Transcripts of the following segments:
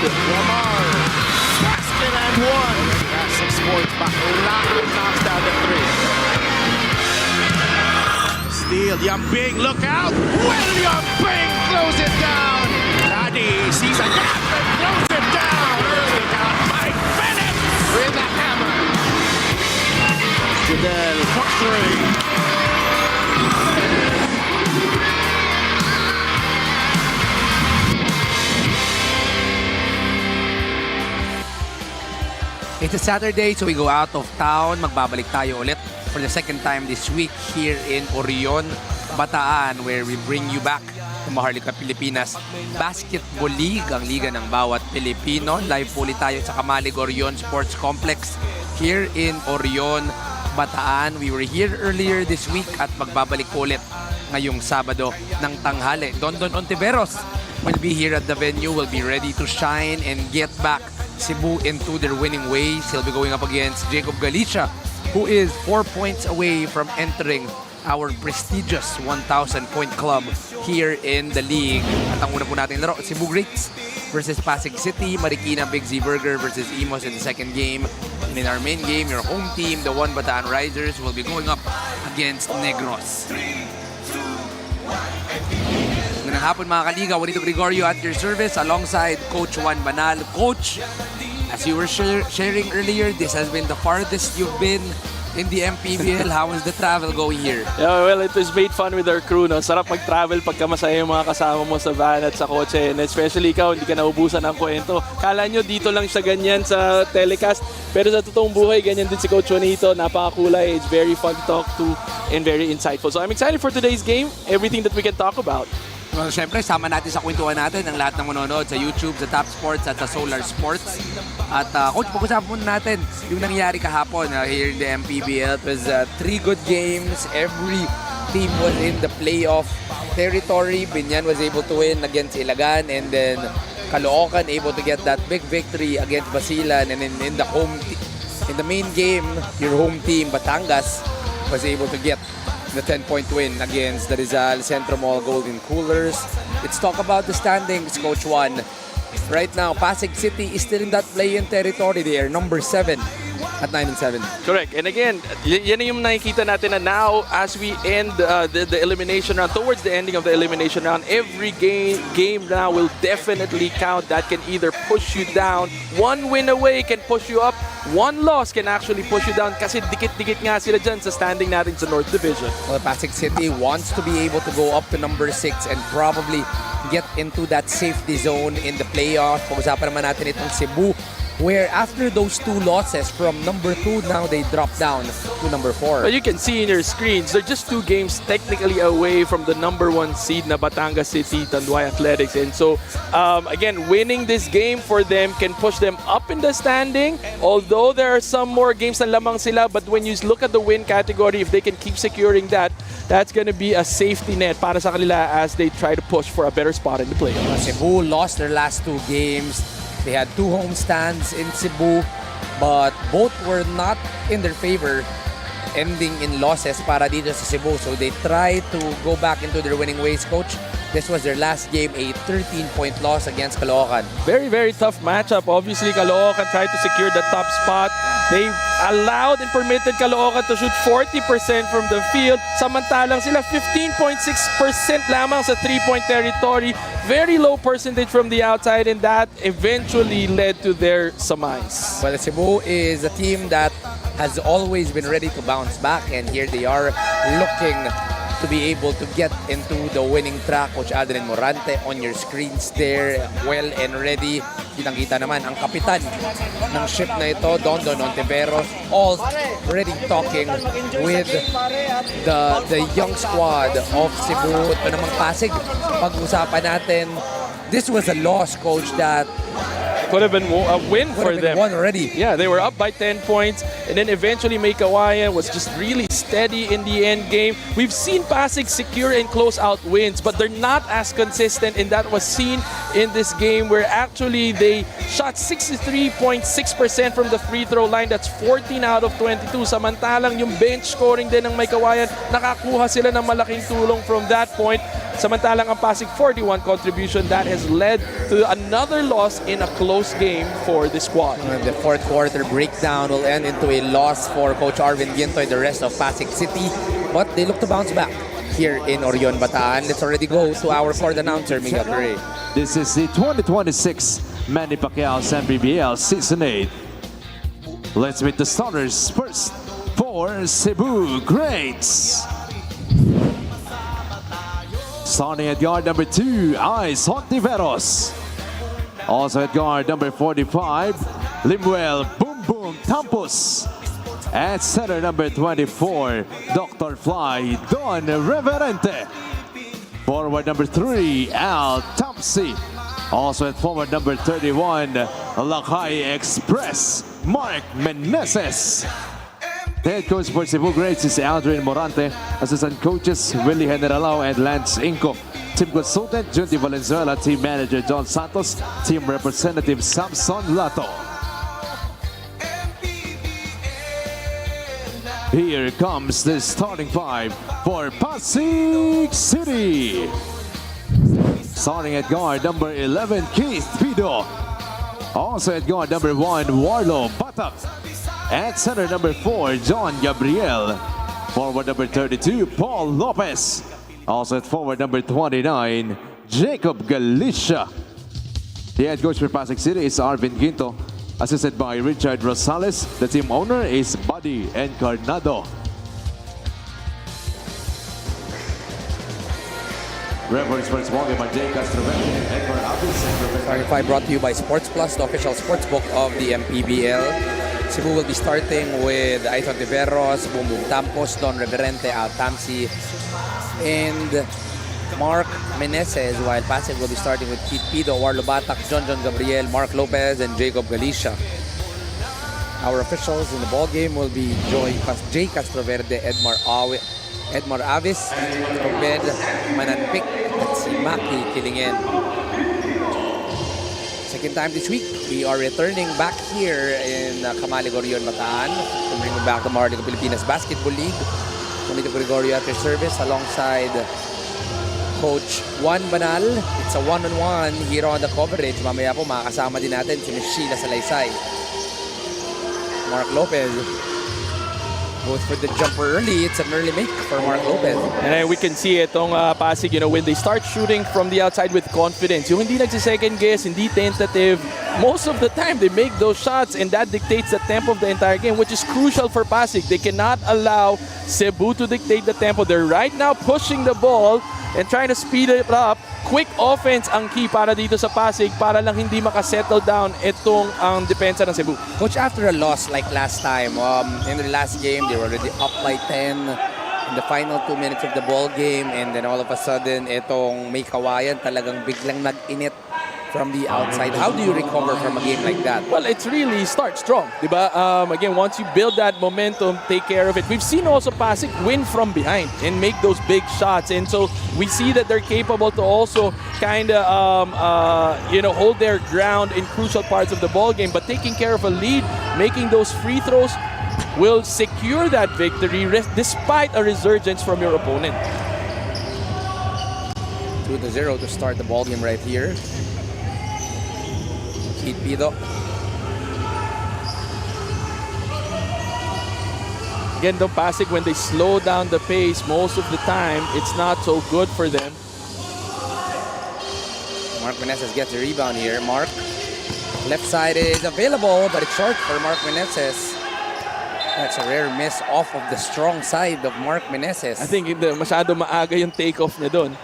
Lamar. Basket and one. He has 6 points back. Ulacan knocks down the 3. Steal. Yambing, look out. William Bing throws it down. Laddie sees a gap and throws it down. Early down. Mike Bennett with a hammer. Jadel for 3. It's a Saturday, so we go out of town. Magbabalik tayo ulit for the second time this week here in Orion, Bataan, where we bring you back to Maharlika, Pilipinas Basketball League, ang liga ng bawat Pilipino. Live po ulit tayo sa Kamalig Orion Sports Complex here in Orion, Bataan. We were here earlier this week at magbabalik po ulit ngayong Sabado ng tanghali. Dondon Ontiveros will be here at the venue, will be ready to shine and get back Cebu into their winning ways. He'll be going up against Jacob Galicia, who is 4 points away from entering our prestigious 1,000-point club here in the league. At ang una po natin laro, Cebu Greats versus Pasig City, Marikina Big Z Burger versus Imos in the second game. And in our main game, your home team, the One Bataan Risers, will be going up against Negros. Magandang hapon mga kaliga, Juanito Gregorio at your service alongside Coach Juan Banal. Coach, as you were sharing earlier, this has been the farthest you've been in the MPBL. How is the travel going here? Yeah, well, it was made fun with our crew. No? Sarap mag-travel pagka masaya yung mga kasama mo sa van at sa kotse. And especially ikaw, hindi ka naubusan ng kwento. Kala nyo dito lang siya ganyan sa telecast. Pero sa totoong buhay, ganyan din si Coach Juanito. Napakakulay. It's very fun to talk to and very insightful. So I'm excited for today's game. Everything that we can talk about. Well, syempre, sama natin sa kwentuhan natin ang lahat ng manonood sa YouTube, sa Top Sports at sa Solar Sports. At Coach, pag-usapan muna natin yung nangyari kahapon here in the MPBL. It was 3 good games. Every team was in the playoff territory. Binyan was able to win against Ilagan, and then Caloocan able to get that big victory against Basilan. And in the main game, your home team, Batangas, was able to get the 10-point win against the Rizal Centro Mall Golden Coolers. Let's talk about the standings, Coach Juan. Right now, Pasig City is still in that play-in territory. They are number 7 at 9-7. Correct. And again, yan yung nakikita natin na now as we end the elimination round, towards the ending of the elimination round, every game now will definitely count. That can either push you down. One win away can push you up. One loss can actually push you down kasi dikit-dikit nga sila dyan sa standing natin sa North Division. Well, Pasig City wants to be able to go up to number 6 and probably get into that safety zone in the playoff. Pag-usapan naman natin itong Cebu, where after those 2 losses from number 2, now they drop down to number 4. But you can see in your screens, they're just 2 games technically away from the number 1 seed na Batangas City, Tanduay Athletics. And so, again, winning this game for them can push them up in the standing. Although there are some more games na lamang sila, but when you look at the win category, if they can keep securing that, that's going to be a safety net para sa kanila as they try to push for a better spot in the playoffs. Cebu lost their last 2 games. They had 2 homestands in Cebu, but both were not in their favor, ending in losses para dito sa Cebu. So they tried to go back into their winning ways, Coach. This was their last game, a 13-point loss against Caloocan. Very, very tough matchup. Obviously, Caloocan tried to secure the top spot. They allowed and permitted Caloocan to shoot 40% from the field. Samantalang sila 15.6% lamang sa 3-point territory. Very low percentage from the outside, and that eventually led to their demise. Well, Cebu is a team that has always been ready to bounce back, and here they are looking to be able to get into the winning track. Coach Adrian Morante on your screens there, well and ready. Kitang-kita naman ang kapitan ng ship na ito, Dondon Ontiveros, already talking with the young squad of Cebu. Ito namang Pasig, pag-usapan natin, this was a loss, Coach, that could have been a win for them. Won already. Yeah, they were up by 10 points, and then eventually Maykawayan was just really steady in the end game. We've seen Pasig secure and close out wins, but they're not as consistent, and that was seen in this game where actually they shot 63.6% from the free throw line. That's 14 out of 22. Samantalang yung bench scoring din ng Maykawayan, nakakuha sila ng malaking tulong from that point. Samantalang ang Pasig 41 contribution that has led to another loss in a close game for the squad. The fourth quarter breakdown will end into a loss for Coach Arvin Ginto and the rest of Pasig City, but they look to bounce back here in Orion, Bataan. Let's already go to our court announcer, Miguel Perez. This is the 2026 MANNY PACQUIAO'S MPBL Season 8. Let's meet the starters first for Cebu Greats. Starting at guard number 2, Ice Hontiveros. Also at guard number 45, Limuel Boom Boom Tampus. At center number 24, Dr. Fly Don Reverente. Forward number 3, Al Tampsi. Also at forward number 31, Lakay Express, Mark Meneses. The head coach for Cebu Greats is Aldrin Morante. Assistant coaches Willie Generalao and Lance Inco. Team consultant Junti Valenzuela. Team manager John Santos. Team representative Samson Lato. Here comes the starting five for Pasig City. Starting at guard number 11, Keith Pido. Also at guard number 1, Warlo Batak. At center number 4, John Gabriel. Forward number 32, Paul Lopez. Also at forward number 29, Jacob Galicia. The head coach for Pasig City is Arvin Ginto, assisted by Richard Rosales. The team owner is Buddy Encarnado. Referees for this ball game are Jay Castrovecchi, Edward Abis, and Starting five brought to you by Sports Plus, the official sportsbook of the MPBL. Cebu will be starting with Aizon Tiveros, Boom Boom Tampos, Don Reverente, Al Tamsi, and Mark Meneses, while Pasig will be starting with Keith Pido, Warlo Batak, John Gabriel, Mark Lopez, and Jacob Galicia. Our officials in the ball game will be Jay Castroverde, Edmar Avis, Obed Mananpik, at si Maki Kilingen. Second time this week, we are returning back here in Camali Gorion, Bataan to bring you back the Maharlika Pilipinas Basketball League. Tumito Gregorio at your service alongside Coach Juan Banal. It's a one-on-one here on the coverage. Mamaya po makakasama din natin si Ms. Sheila Salaysay. Mark Lopez goes for the jumper early. It's an early make for Mark Lopez. And we can see itong Pasig, when they start shooting from the outside with confidence, yung hindi nagsi-second guess, hindi tentative, most of the time they make those shots and that dictates the tempo of the entire game, which is crucial for Pasig. They cannot allow Cebu to dictate the tempo. They're right now pushing the ball and trying to speed it up. Quick offense ang key para dito sa Pasig para lang hindi makasettle down itong ang depensa ng Cebu. Coach, after a loss like last time, in the last game, they were already up by 10 in the final 2 minutes of the ball game, and then all of a sudden, itong may kawayan talagang biglang nag-init from the outside. How do you recover from a game like that? Well, it's really start strong, diba? Again, once you build that momentum, take care of it. We've seen also Pasig win from behind and make those big shots, and so we see that they're capable to also kind of hold their ground in crucial parts of the ball game. But taking care of a lead, making those free throws, will secure that victory despite a resurgence from your opponent. 2-0 to start the ball game right here. Keith Pido. Again, the Pasig, when they slow down the pace, most of the time, it's not so good for them. Mark Meneses gets the rebound here. Mark, left side is available, but it's short for Mark Meneses. That's a rare miss off of the strong side of Mark Meneses. I think masyado maaga yung takeoff niya doon.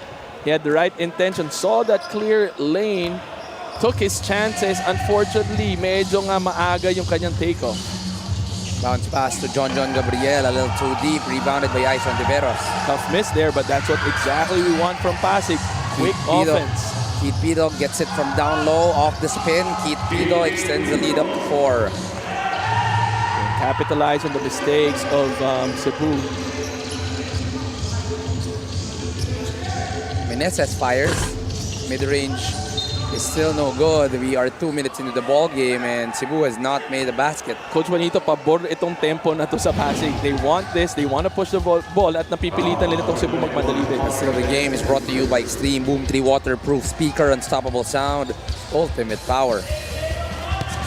He had the right intention, saw that clear lane, took his chances. Unfortunately, medyo nga maaga yung kanyang takeoff. Bounce pass to John Gabriel, a little too deep, rebounded by Aizon Tiveros. Tough miss there, but that's what exactly we want from Pasig. Quick offense. Keith Pido gets it from down low, off the spin. Keith Pido extends the lead up to 4. Capitalize on the mistakes of Cebu. Meneses fires. Mid-range is still no good. We are 2 minutes into the ball game and Cebu has not made a basket. Coach Juanito, pabor itong tempo na to sa Pasig. They want this, they want to push the ball at napipilitan nila itong Cebu magmadali din. Still, the game is brought to you by Extreme Boom 3 waterproof speaker, unstoppable sound, ultimate power.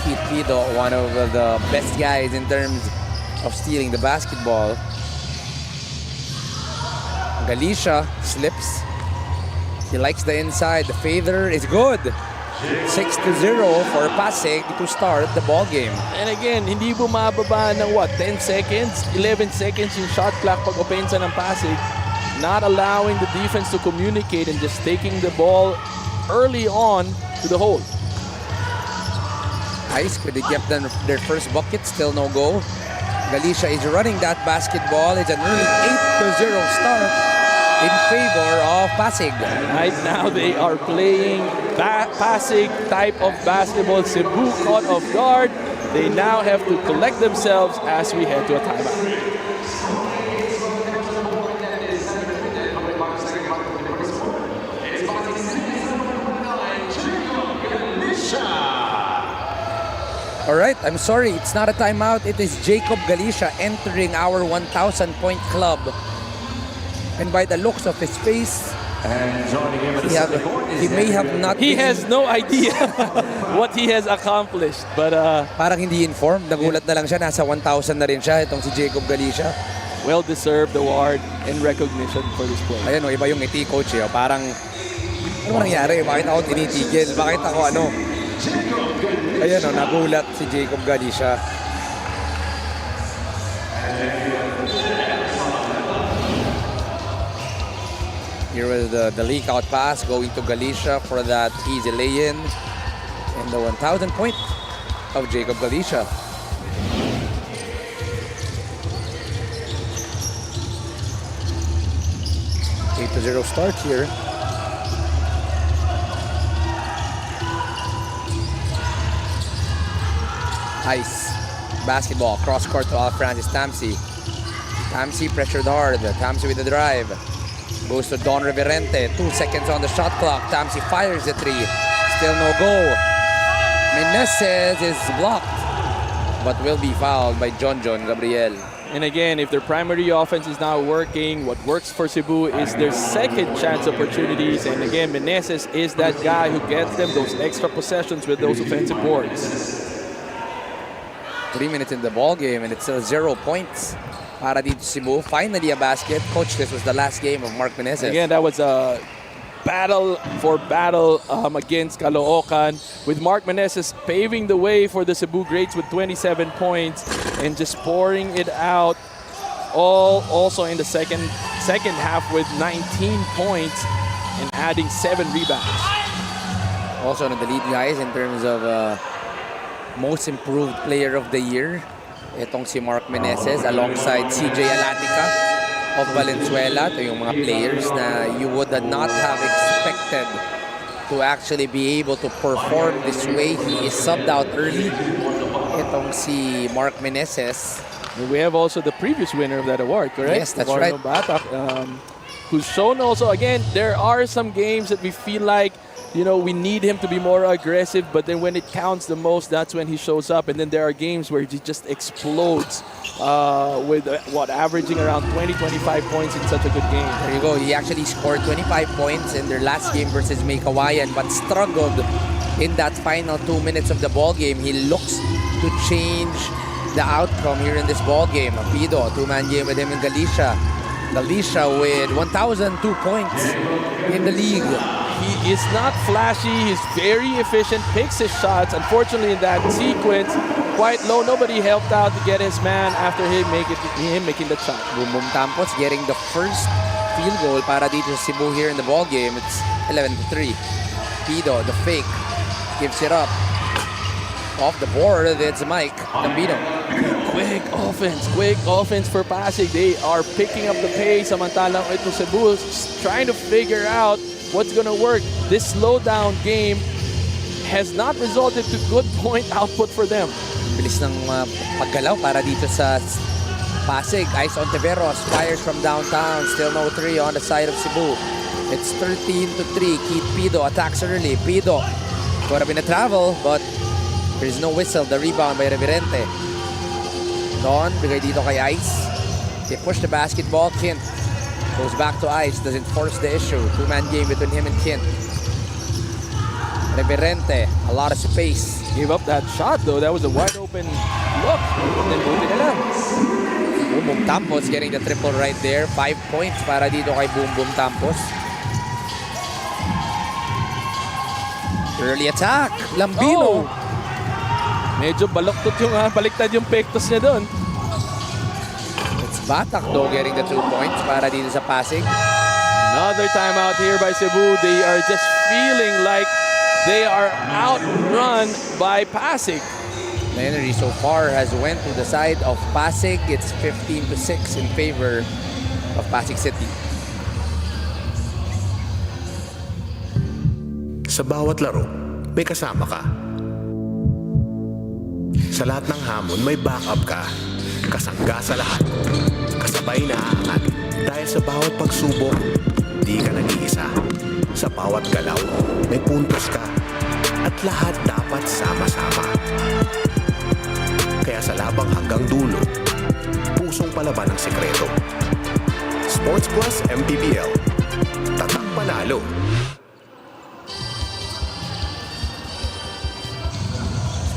Keith Pido, one of the best guys in terms of stealing the basketball. Galicia slips. He likes the inside. The feather is good. 6-0 for Pasig to start the ball game. And again, hindi bumababa ng 10 seconds, 11 seconds yung shot clock pag opensa ng Pasig. Not allowing the defense to communicate and just taking the ball early on to the hole. Ice could have kept their first bucket, still no go. Galicia is running that basketball. It's an early 8-0 start in favor of Pasig. Right now, they are playing Pasig type of basketball. Cebu caught off guard. They now have to collect themselves as we head to a timeout. All right, I'm sorry, it's not a timeout. It is Jacob Galicia entering our 1,000-point club. And by the looks of his face, he may have not He has no idea what he has accomplished. But parang hindi informed. Nagulat na lang siya. Nasa 1,000 na rin siya. Itong si Jacob Galicia. well-deserved award and recognition for this play. Ayan o, iba yung ngiti, coach. Eh. Parang, ano nangyari? Bakit ako tinitigil? Bakit ako ano? Ayan o, nagulat si Jacob Galicia. Here was the leak out pass going to Galicia for that easy lay-in. And the 1,000 point of Jacob Galicia. Eight to 0 start here. Ice. Basketball. Cross court to Francis Tamsi. Tamsi pressured hard. Tamsi with the drive. Goes to Don Reverente. 2 seconds on the shot clock. Tamsi fires the three. Still no go. Meneses is blocked, but will be fouled by John Gabriel. And again, if their primary offense is not working, what works for Cebu is their second chance opportunities. And again, Meneses is that guy who gets them those extra possessions with those offensive boards. 3 minutes in the ball game and it's still 0 points para dito Cebu. Finally a basket. Coach, this was the last game of Mark Meneses. Again, that was a battle against Caloocan, with Mark Meneses paving the way for the Cebu Greats with 27 points and just pouring it out all also in the second half with 19 points and adding 7 rebounds. Also on the lead guys in terms of most improved player of the year. Itong si Mark Meneses alongside CJ Alatica of Valenzuela. Ito yung mga players na you would not have expected to actually be able to perform this way. He is subbed out early. Itong si Mark Meneses. We have also the previous winner of that award, correct? Yes, that's right. Batak, who's shown also, again, there are some games that we feel like, you know, we need him to be more aggressive, but then when it counts the most, that's when he shows up. And then there are games where he just explodes with, averaging around 20-25 points in such a good game. There you go. He actually scored 25 points in their last game versus May Kawayan, but struggled in that final 2 minutes of the ball game. He looks to change the outcome here in this ball game. Pido, two-man game with him in Galicia. Galicia with 1,002 points in the league. He is not flashy. He's very efficient, picks his shots. Unfortunately, in that sequence, quite low. Nobody helped out to get his man after him making the shot. Boom Boom Tampos getting the first field goal para dito sa Cebu here in the ball game. It's 11-3. Pido, the fake, gives it up. Off the board, it's Mike Gambino. Quick offense for Pasig. They are picking up the pace. Samantalang ito Cebu trying to figure out what's going to work. This slowdown game has not resulted to good point output for them. Bilis ng paggalaw para dito sa Pasig. Ice on Teveros, fires from downtown. Still no 3 on the side of Cebu. It's 13-3. Keith Pido attacks early. Pido Could have been a travel, but there's no whistle. The rebound by Reverente. Don, bigay dito kay Ice. They push the basketball. Kint goes back to Ice. Doesn't force the issue. Two-man game between him and Kint. Reverente, a lot of space. Gave up that shot though. That was a wide open look. And then buti nila. Boom Boom Tampos getting the triple right there. 5 points para dito kay Boom Boom Tampos. Early attack. Lambino. Oh. Medyo baloktot yung baliktad yung pektos niya doon. It's Batak though getting the 2 points para dito sa Pasig. Another timeout here by Cebu. They are just feeling like they are outrun by Pasig. The energy so far has went to the side of Pasig. It's 15-6 in favor of Pasig City. Sa bawat laro, may kasama ka. Sa lahat ng hamon, may backup ka. Kasangga sa lahat. Kasabay na aangat. Dahil sa bawat pagsubok, di ka nag-iisa. Sa bawat galaw, may puntos ka. At lahat dapat sama-sama. Kaya sa labang hanggang dulo, pusong palaban ang sekreto. Sports Plus MPBL. Tatak panalo.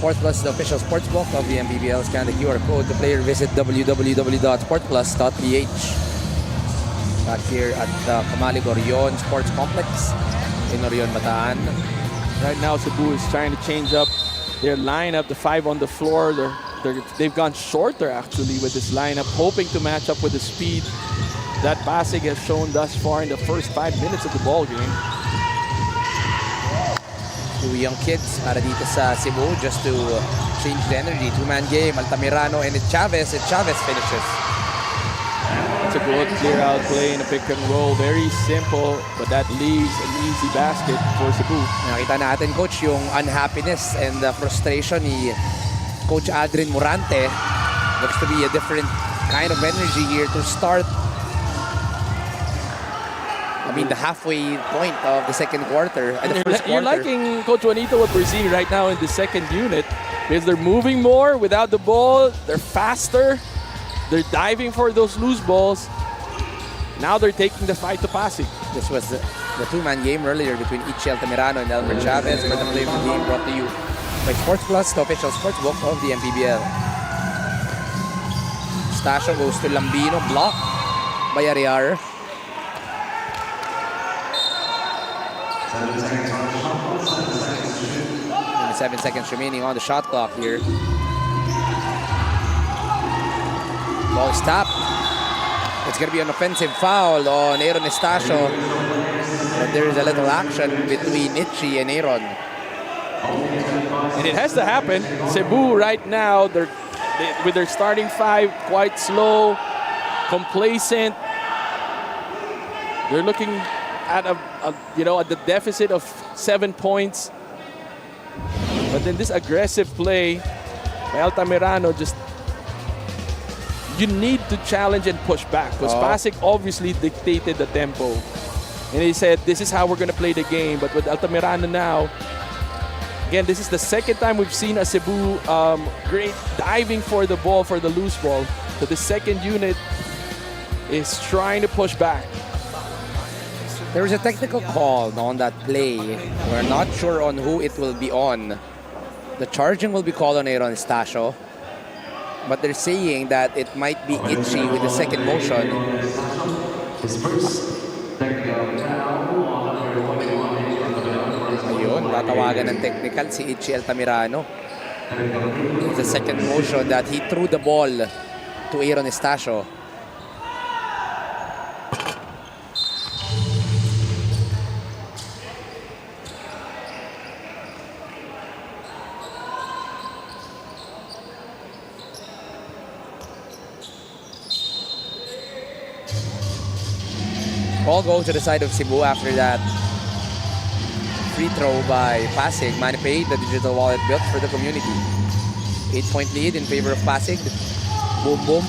Sports Plus is the official sportsbook of the MPBL. Scan the QR code to play or visit www.sportplus.ph. Back here at the Kamalig Orion Sports Complex in Orion, Bataan. Right now, Cebu is trying to change up their lineup. The 5 on the floor, they've gone shorter actually with this lineup, hoping to match up with the speed that Pasig has shown thus far in the first 5 minutes of the ball game. 2 young kids para dito sa Cebu just to change the energy. Two-man game, Altamirano and Chavez. And Chavez finishes. It's a good clear-out play in a pick and roll. Very simple, but that leaves an easy basket for Cebu. Nakita natin, Coach, yung unhappiness and the frustration ni Coach Adrian Morante. Looks to be a different kind of energy here to start. I mean, the halfway point of the second quarter. And the first You're quarter. liking, Coach Juanito, what we're seeing right now in the second unit because they're moving more without the ball. They're faster. They're diving for those loose balls. Now they're taking the fight to Pasig. This was the two-man game earlier between Ichi Altamirano and Elmer Chavez. For the play of the game brought to you by Sports Plus, the official sportsbook of the MPBL. Stasio goes to Lambino, blocked by Ariar. 7 seconds remaining on the shot clock here. Ball is tapped. It's going to be an offensive foul on Aaron Estacio. But there is a little action between Ichi and Aaron. And it has to happen. Cebu right now, with their starting 5, quite slow, complacent. They're looking at at the deficit of 7 points. But then this aggressive play by Altamirano, you need to challenge and push back because Pasig obviously dictated the tempo. And he said, this is how we're going to play the game. But with Altamirano now, again, this is the second time we've seen a Cebu great diving for the ball, for the loose ball. So the second unit is trying to push back. There was a technical call on that play. We're not sure on who it will be on. The charging will be called on Aaron Estacio. But they're saying that it might be Ichi with the second motion. Ayun, tatawagan ng technical si Ichi Altamirano. It's the second motion that he threw the ball to Aaron Estacio. Ball goes to the side of Cebu after that free throw by Pasig. MANNY paid the digital wallet built for the community. 8-point lead in favor of Pasig. Boom boom.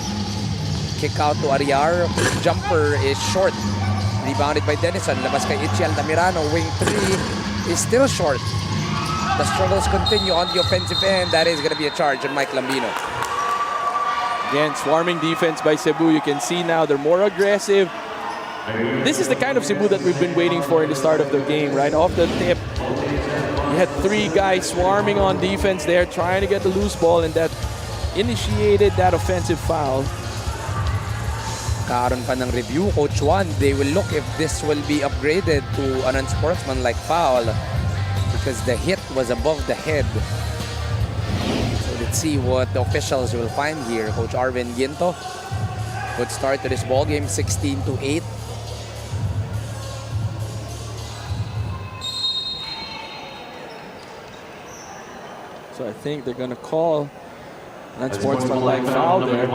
Kick out to Ariar. Jumper is short. Rebounded by Denison. Labas kay Ichi Altamirano. Wing 3 is still short. the struggles continue on the offensive end, that is going to be a charge on Mike Lambino. Again, swarming defense by Cebu. You can see now they're more aggressive. This is the kind of Cebu that we've been waiting for in the start of the game, right? Off the tip, you had 3 guys swarming on defense there, trying to get the loose ball, and that initiated that offensive foul. Karon pa ng review, Coach Juan, they will look if this will be upgraded to an unsportsmanlike foul because the hit was above the head. So let's see what the officials will find here. Coach Arvin Ginto, good start to this ball game, 16-8. So I think they're going to call an unsportsmanlike foul there.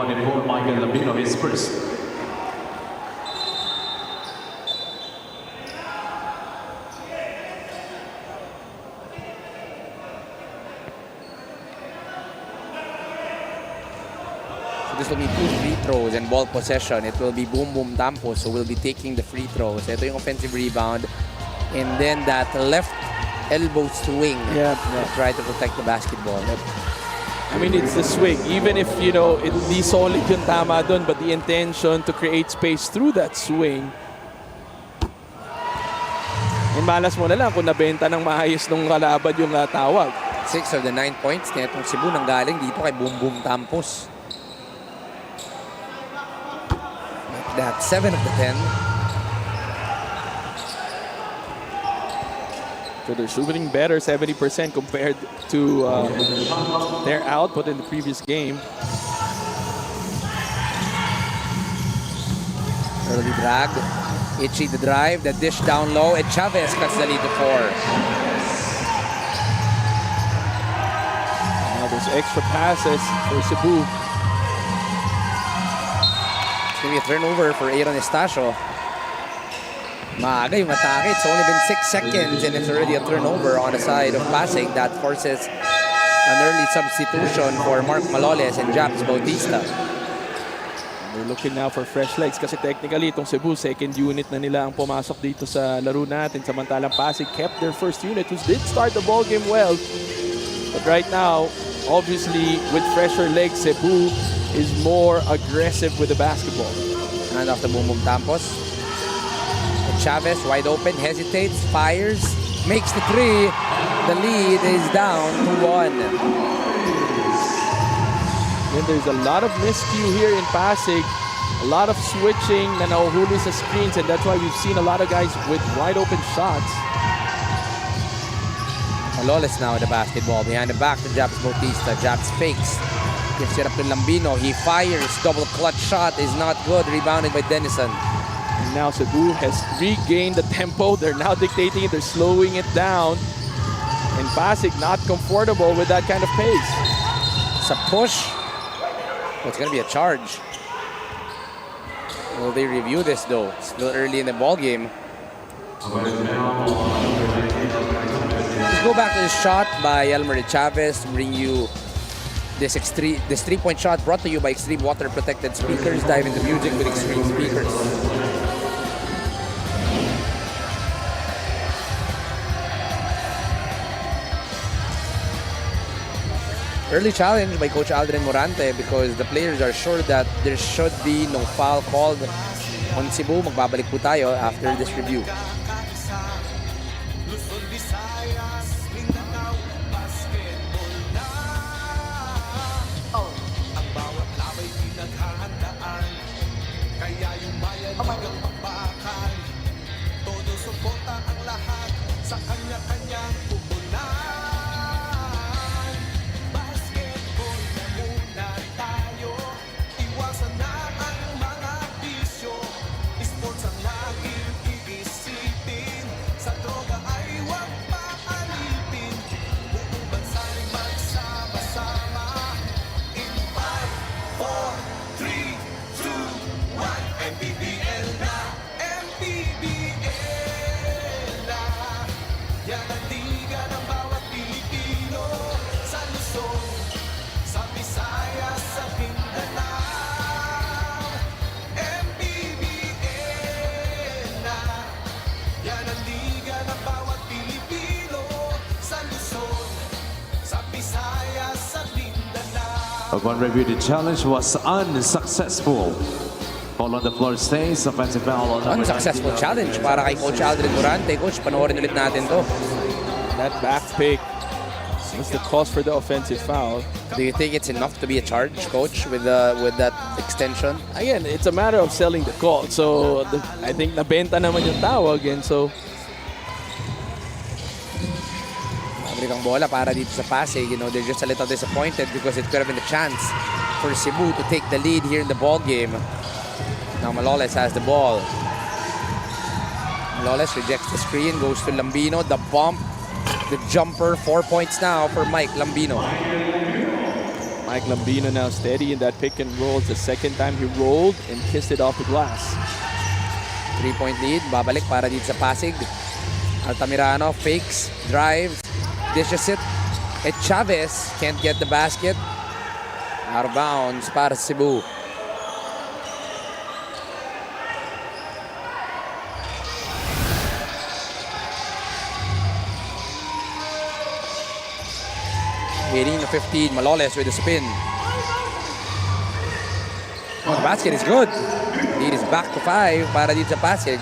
This will be 2 free throws and ball possession. It will be Boom Boom Tampos who will be taking the free throws. Ito yung offensive rebound. And then that left elbow swing to try to protect the basketball. I mean, it's the swing. Even if, you know, hindi solid yung tama dun, but the intention to create space through that swing. And malas mo na lang kung nabenta ng maayos nung kalaban yung tawag. 6 of the 9 points na itong Cebu nang galing dito kay Boom Boom Tampos. That's 7 of the 10. So they're shooting better, 70% compared to their output in the previous game. Early drag. Itchy the drive, the dish down low, and Chavez cuts the lead to 4. Now there's extra passes for Cebu. It's going to be a turnover for Aaron Estacio. Maaga yung atake. It's only been 6 seconds and it's already a turnover on the side of Pasig. That forces an early substitution for Mark Maloles and Japs Bautista. They're looking now for fresh legs kasi technically itong Cebu, second unit na nila ang pumasok dito sa laro natin. Samantalang Pasig kept their first unit who did start the ball game well. But right now, obviously, with fresher legs, Cebu is more aggressive with the basketball. And off the Boom Boom Tampos. Chavez wide open, hesitates, fires, makes the 3. The lead is down to 1. Then there's a lot of miscue here in Pasig. A lot of switching na nahuhuli sa screens, and that's why we've seen a lot of guys with wide open shots. Maloles now with the basketball. Behind the back to Japs Bautista. Japs fakes. Gives it up to Lambino. He fires. Double clutch shot is not good. Rebounded by Denison. And now Cebu has regained the tempo. They're now dictating it. They're slowing it down. And Pasig not comfortable with that kind of pace. It's a push. Oh, it's going to be a charge. Will they review this though? Still early in the ball game. Let's go back to the shot by Elmer Chavez to bring you this 3-point shot brought to you by Extreme Water Protected Speakers. Dive into music with Extreme Speakers. Early challenge by Coach Aldrin Morante because the players are sure that there should be no foul called on Cebu. Magbabalik po tayo after this review. Upon review, the challenge was unsuccessful. Ball on the floor stays. Offensive foul on number Unsuccessful 19. challenge para kay Coach Aldrin Durante. Coach, panoorin ulit natin to. That back pick was the cause for the offensive foul. Do you think it's enough to be a charge, Coach, with that extension? Again, it's a matter of selling the call. So I think nabenta naman yung tawag, and so Pabalik ang bola para dito sa Pasig. You know, they're just a little disappointed because it could have been a chance for Cebu to take the lead here in the ball game. Now Maloles has the ball. Maloles rejects the screen, goes to Lambino. The bump, the jumper, 4 points now for Mike Lambino. Mike Lambino now steady in that pick and roll. It's the second time he rolled and kissed it off the glass. 3-point lead, babalik para dito sa Pasig. Altamirano fakes, drives, dishes it. Chavez can't get the basket. Out of bounds para Cebu. Hitting the 15, Maloles with a spin. Oh, the basket is good. Lead is back to 5 para dito sa Pasig.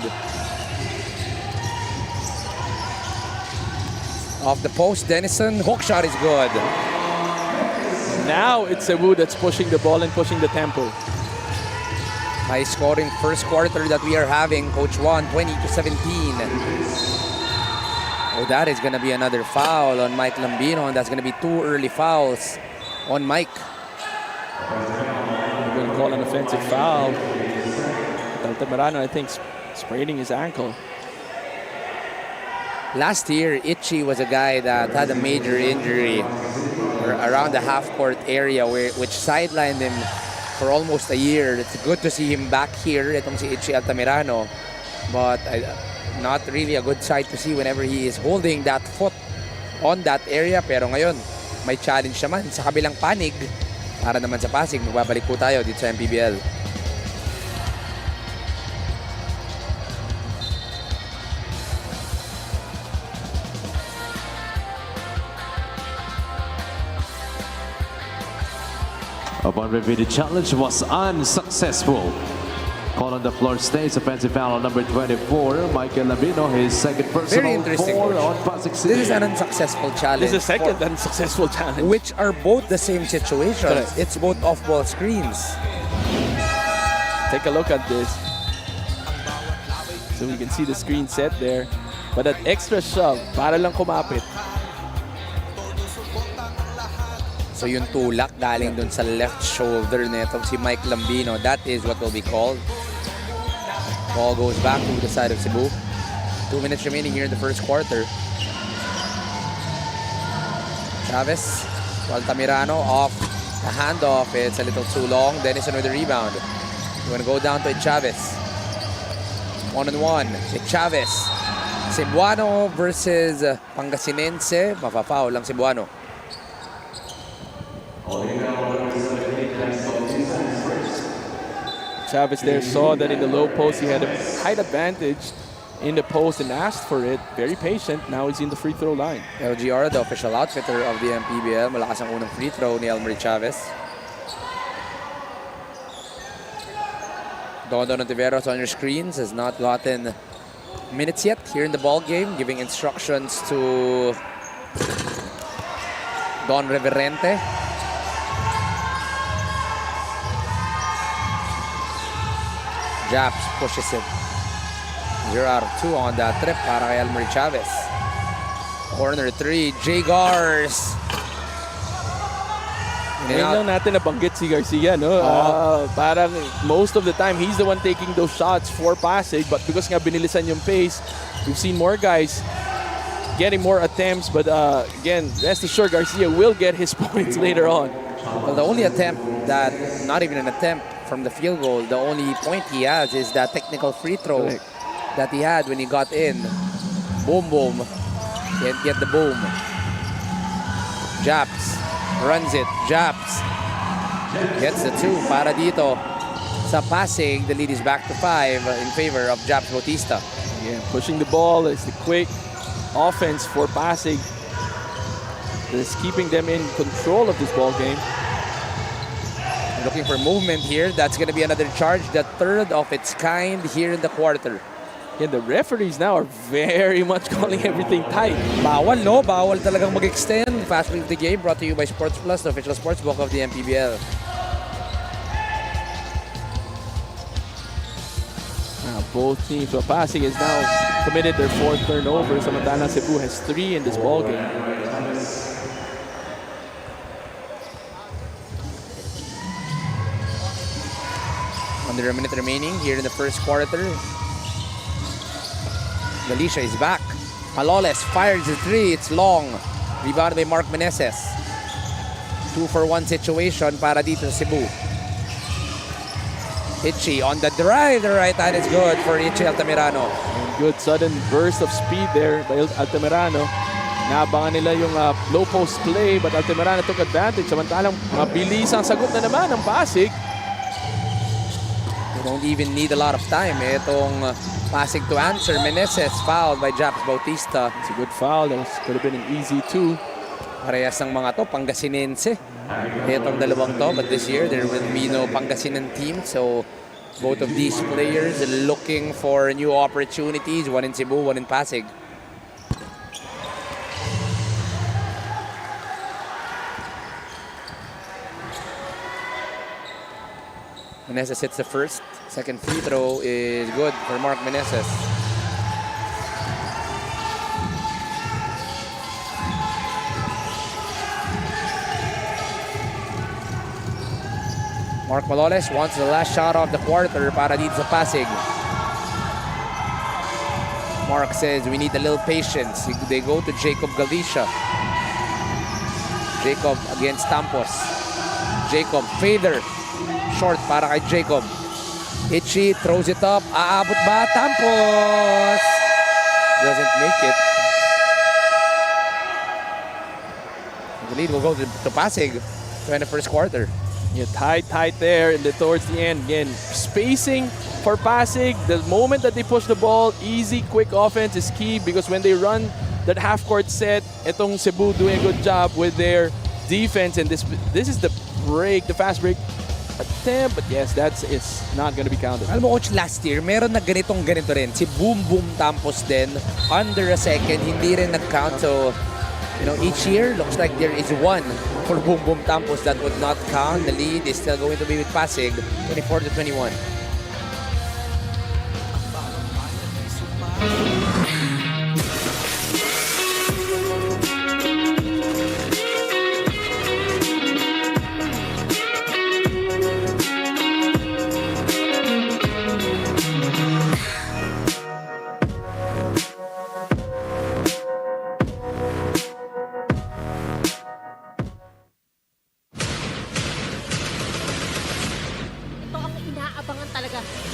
Off the post, Denison. Hook shot is good. Now it's Cebu that's pushing the ball and pushing the tempo. High scoring first quarter that we are having. Coach Juan, 20-17. Oh, that is going to be another foul on Mike Lambino, and that's going to be 2 early fouls on Mike. We're going to call an offensive foul. Altamirano, I think, spraining his ankle. Last year, Itchy was a guy that had a major injury around the half-court area which sidelined him for almost a year. It's good to see him back here, itong si Itchy Altamirano. But not really a good sight to see whenever he is holding that foot on that area. Pero ngayon, may challenge naman sa kabilang panig para naman sa Pasig. Magbabalik po tayo dito sa MPBL. Upon review, the challenge was unsuccessful. Call on the floor stays. Offensive foul on number 24, Michael Lambino, his second Very personal interesting, four Coach. on Pasig City. This is an unsuccessful challenge. This is the second unsuccessful challenge. Which are both the same situation. Correct. It's both off-ball screens. Take a look at this. So we can see the screen set there. But that extra shove, para lang kumapit. So yung tulak galing dun sa left shoulder nito si Mike Lambino. That is what will be called. Ball goes back to the side of Cebu. 2 minutes remaining here in the first quarter. Chavez, Altamirano off the handoff. It's a little too long. Denison with the rebound. We're gonna go down to Chavez. 1-on-1. Chavez. Cebuano versus Pangasinense. Mapafoul lang Cebuano. Chavez there saw that in the low post he had a height advantage in the post and asked for it. Very patient. Now he's in the free throw line. LGR, the official outfitter of the MPBL. Malakas ang unang free throw ni Elmer Chavez. Don Ontiveros on your screens has not gotten minutes yet here in the ball game, giving instructions to Don Reverente. Japs pushes it. 0-2 on that trip para kay Elmer Chavez. Corner 3, Jay Gars. Ngayon lang natin nabanggit si Garcia, no? Parang most of the time, he's the one taking those shots for Pasig. But because nga binilisan yung pace, we've seen more guys getting more attempts. But again, rest assured, Garcia will get his points later on. Well, the only attempt that, not even an attempt from the field goal, the only point he has is that technical free throw that he had when he got in. Boom, boom. Can't get the boom. Japs runs it. Japs gets the 2 para dito sa Pasig. The lead is back to 5 in favor of Japs Bautista. Yeah, pushing the ball is the quick offense for Pasig. That's keeping them in control of this ball game. Looking for movement here. That's going to be another charge, the third of its kind here in the quarter. And the referees now are very much calling everything tight. Bawal, no? Bawal talagang mag-extend. Fast break of the game brought to you by Sports Plus, the official sports book of the MPBL. Both teams. So Pasig has now committed their 4th turnover. Samantalang Cebu has 3 in this ballgame. Under a minute remaining here in the first quarter. Galicia is back. Maloles fires the 3. It's long. Rebound by Mark Meneses. 2-for-1 situation para dito sa Cebu. Itchy on the drive. The right hand is good for Itchy Altamirano. And good sudden burst of speed there by Altamirano. Naabangan nila yung low post play, but Altamirano took advantage. Samantalang mabilis ang sagot na naman ng Pasig. They don't even need a lot of time. Itong Pasig to answer. Meneses fouled by Japs Bautista. It's a good foul. That could have been an easy 2. Parehas ng mga to, Pangasinense. Itong dalawang to, but this year there will be no Pangasinan team. So both of these players looking for new opportunities. One in Cebu, one in Pasig. Meneses hits the first. Second free throw is good for Mark Meneses. Mark Maloles wants the last shot of the quarter para dito sa Pasig. Mark says we need a little patience. They go to Jacob Galicia. Jacob against Tampos. Jacob fader. Short para kay Jacob. Itchy throws it up. Aabot ba? Tampos! Doesn't make it. The lead will go to Pasig in the first quarter. Yeah, tight there towards the end. Again, spacing for Pasig. The moment that they push the ball, easy, quick offense is key because when they run that half-court set, itong Cebu doing a good job with their defense. And this is the break, the fast break attempt. But yes, is not going to be counted. Alam mo, coach, last year, meron na ganito rin. Si Boom Boom Tampos din, under a second, hindi rin nag-count. So, each year, looks like there is one for Boom Boom Tampos that would not count. The lead is still going to be with Pasig, 24-21.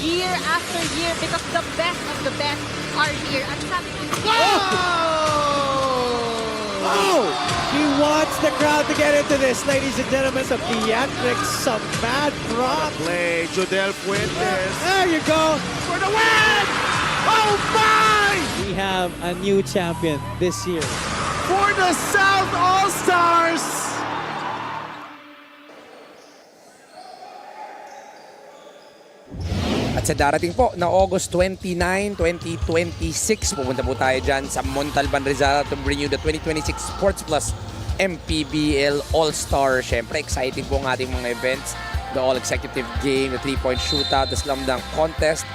Year after year because the best of the best are here. At sabi ko, Oh! He wants the crowd to get into this, ladies and gentlemen. Some theatrics, some mad props. Play, Jodel Fuentes. There you go. For the win! Oh my! We have a new champion this year. For the South All-Stars! At sa darating po na August 29, 2026, pupunta po tayo dyan sa Montalban, Rizal to bring you the 2026 Sports Plus MPBL All-Star. Siyempre, exciting po ang ating mga events. The All-Executive Game, the 3-point shootout, the Slam Dunk Contest,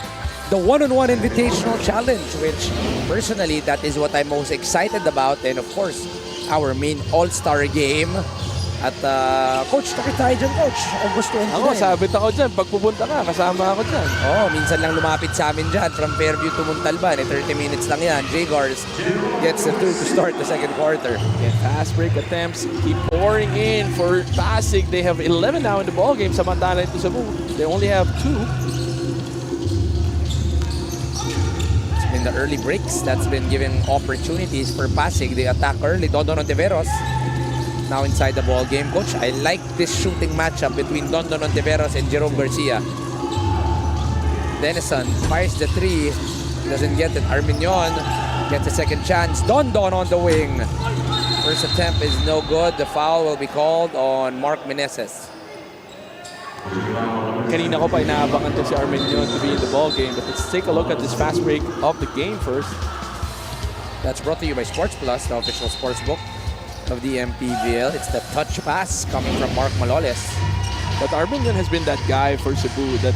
the One-on-One Invitational Challenge, which personally, that is what I'm most excited about. And of course, our main All-Star Game. At coach, takit tayo dyan, coach. August 29. Ako, sabit ako dyan. Pag pupunta ka, kasama ako dyan. Minsan lang lumapit sa amin dyan from Fairview to Montalban. 30 minutes lang yan. J-Gars gets the 2 to start the second quarter. Yeah, fast break attempts keep pouring in for Pasig. They have 11 now in the ballgame. Samantala ito Cebu, they only have 2. In the early breaks, that's been giving opportunities for Pasig. They attack early. Dondon Ontiveros now inside the ball game. Coach, I like this shooting matchup between Dondon Ontiveros and Jerome Garcia. Denison fires the 3. Doesn't get it. Arminion gets a second chance. Dondon on the wing. First attempt is no good. The foul will be called on Mark Meneses. Kanina ko pa inaabangan to si Armenian to be in the ball game. But let's take a look at this fast break of the game first. That's brought to you by Sports Plus, the official sports book of the MPBL. It's the touch pass coming from Mark Maloles. But Armenian has been that guy for Cebu that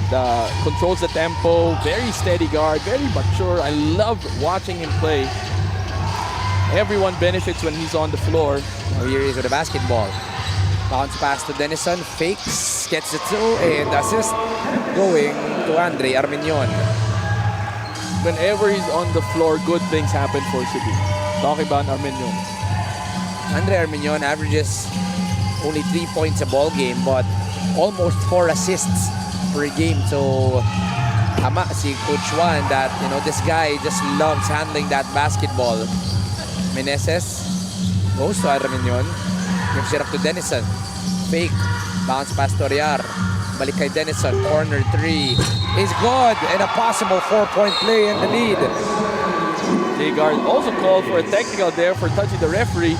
controls the tempo, very steady guard, very mature. I love watching him play. Everyone benefits when he's on the floor. Now here he is with a basketball. Bounce pass to Denison, fakes, gets it through, and assist going to Andre Armenian. Whenever he's on the floor, good things happen for Cebu. Talking about Armenian. Andre Armenian averages only 3 points a ball game, but almost 4 assists per game. So, tama si Coach Juan that, you know, this guy just loves handling that basketball. Meneses goes to Armenian. Gives it up to Denison. Fake. Bounce pass to Riar. Balik kay Denison. Corner 3 is good. And a possible 4-point play in the lead. J-Guard also called for a technical there for touching the referee.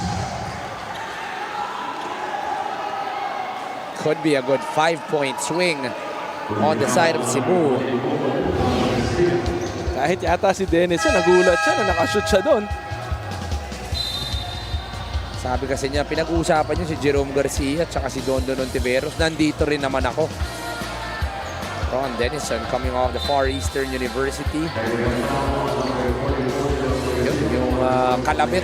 Could be a good 5-point swing on the side of Cebu. Kahit yata si Denison, nagulat siya na nakashoot siya doon. Sabi kasi niya, pinag-uusapan niyo si Jerome Garcia at saka si Don Ontiveros. Nandito rin naman ako. Ron Denison coming off the Far Eastern University. Yung kalabit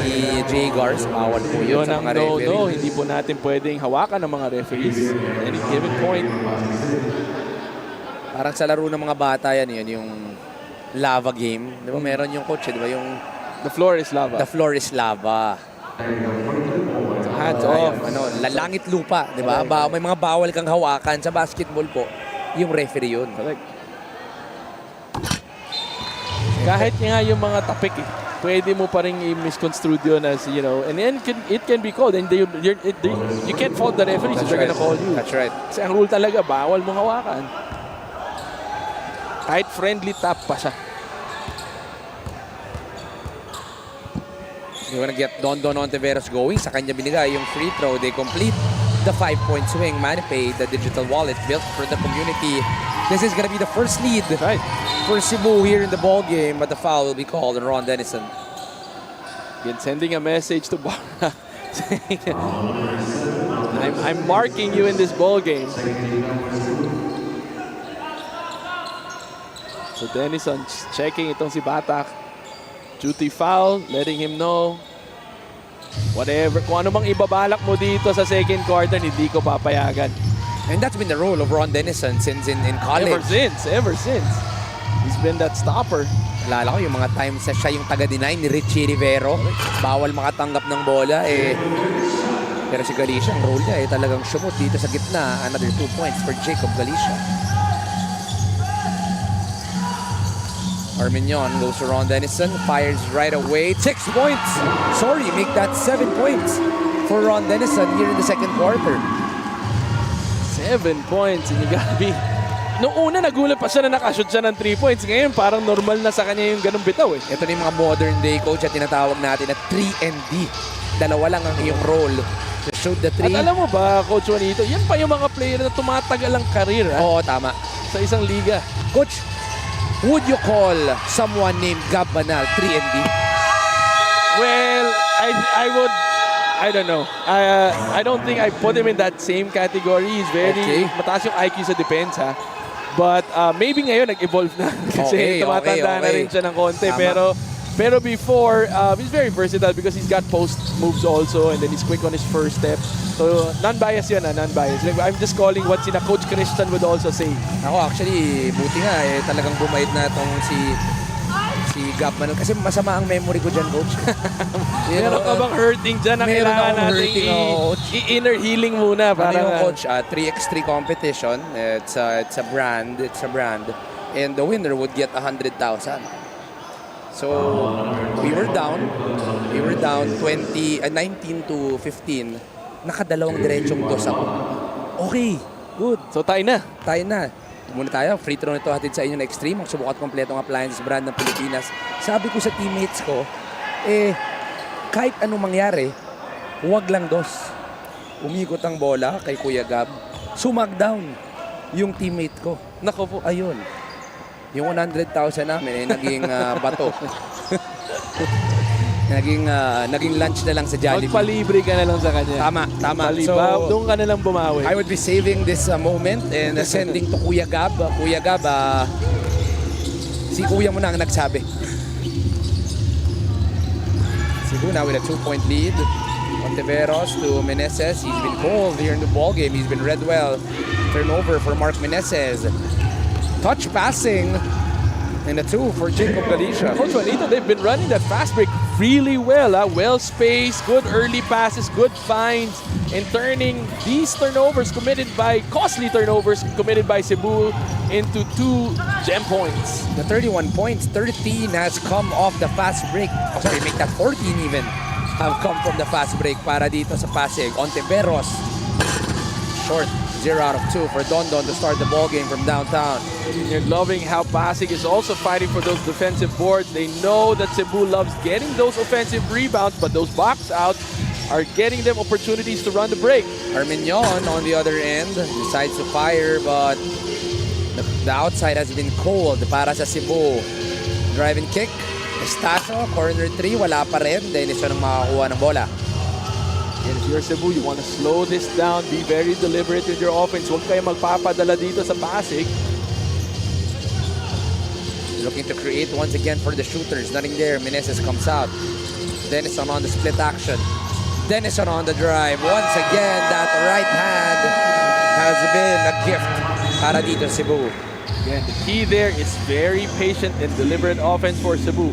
ni Jay Gars, bawal po yun sa mga referee. No, hindi po natin pwedeng hawakan ng mga referees at any given point. Parang sa laro ng mga bata yan, yung lava game. Di ba meron yung coach, di ba yung The floor is lava. the floor is lava. Hands off. Langit lupa, di ba? May mga bawal kang hawakan sa basketball po. Yung referee yun. Correct. Kahit nga yung mga tapik pwede mo pa rin i-misconstrue yun as, you know, and then it can be called and you can't fault the referee so they're gonna call you. That's right. Kasi ang rule talaga, bawal mong hawakan. Kahit friendly tap pa siya. You wanna get Don Ontiveros going. Sa kanya binigay yung free throw. They complete the 5-point swing. MANNY Pay, the digital wallet built for the community. This is gonna be the first lead for Cebu here in the ball game, but the foul will be called on Ron Denison. Again, sending a message to Barra saying, I'm marking you in this ball game. So Denison checking itong si Batak. Duty foul, letting him know. Whatever, kung ano mang ibabalak mo dito sa second quarter, hindi ko papayagan. And that's been the role of Ron Denison since in college. Ever since. He's been that stopper. Alala ko yung mga times na siya yung taga-deny ni Richie Rivero. Bawal makatanggap ng bola. Pero si Galicia, ang role niya talagang shumot dito sa gitna. Another 2 points for Jacob Galicia. Armenian goes to Ron Denison, fires right away. 6 points. Sorry, make that 7 points for Ron Denison here in the second quarter. 7 points and you gotta be... Noong una, nagulat pa siya na nakashoot siya ng 3 points. Ngayon, parang normal na sa kanya yung ganung bitaw eh. Ito na yung mga modern day coach at tinatawag natin na 3-and-D. Dalawa lang ang iyong role. To shoot the 3. At alam mo ba, Coach Juanito, yan pa yung mga player na tumatagal ang karir Oo, tama. sa isang liga. Coach, would you call someone named Gab Banal 3-and-D? Well, I don't know. I don't think I put him in that same category. He's very mataas yung IQ sa depensa. But maybe ngayon nag-evolve na kasi tumatanda na rin siya ng konti. Pero before, he's very versatile because he's got post moves also and then he's quick on his first step. So non-bias yun, non-bias. I'm just calling what sina Coach Christian would also say. Ako actually, buti nga talagang bumait na itong si Gab Banal kasi masama ang memory ko dyan, Coach. Meron ka bang hurting dyan na kailangan natin i-inner healing muna? Ano yung Coach? 3x3 competition. It's a brand. And the winner would get 100,000. So, we were down 19 to 15. Nakadalawang diretsong dos ako. Okay, good. So tayo na. Muna tayo, free throw nito hatid sa inyo na Extreme, ang subok at kompletong appliances brand ng Pilipinas. Sabi ko sa teammates ko, kahit anong mangyari, huwag lang dos. Umikot ang bola kay Kuya Gab. sumagdown yung teammate ko. Nako po. Ayun. Yung 100,000 namin naging bato. naging lunch na lang sa Jollibee. Magpalibre ka na lang sa kanya. Tama. Palibaw, doon ka na lang bumawi. I would be saving this moment and sending to Kuya Gab. Kuya Gab, si Kuya mo na ang nagsabi. Cebu now with a 2-point lead. Ontiveros to Meneses. He's been cold here in the ball game. He's been read well. Turnover for Mark Meneses. Touch passing. And a 2 for Jacob Galicia. Coach Juanito, they've been running that fast break really well. Well spaced, good early passes, good finds, and turning these costly turnovers committed by Cebu into 2 gem points. The 31 points, 13 has come off the fast break. Oh, sorry, make that 14 even have come from the fast break para dito sa Pasig. Ontiveros, short, 0 out of 2 for Dondon to start the ball game from downtown. You're loving how Pasig is also fighting for those defensive boards. They know that Cebu loves getting those offensive rebounds, but those box outs are getting them opportunities to run the break. Armenion on the other end decides to fire, but the outside has been cold para sa Cebu. Drive and kick. Estacio, corner 3, wala pa rin. Dennis yun ang makakuha ng bola. And if you're Cebu, you want to slow this down, be very deliberate with your offense. Huwag kayo magpapadala dito sa Pasig. Looking to create once again for the shooters. Nothing there. Meneses comes out. Dennison on the split action. Dennison on the drive. Once again, that right hand has been a gift para dito Cebu. Again, the key there is very patient and deliberate offense for Cebu.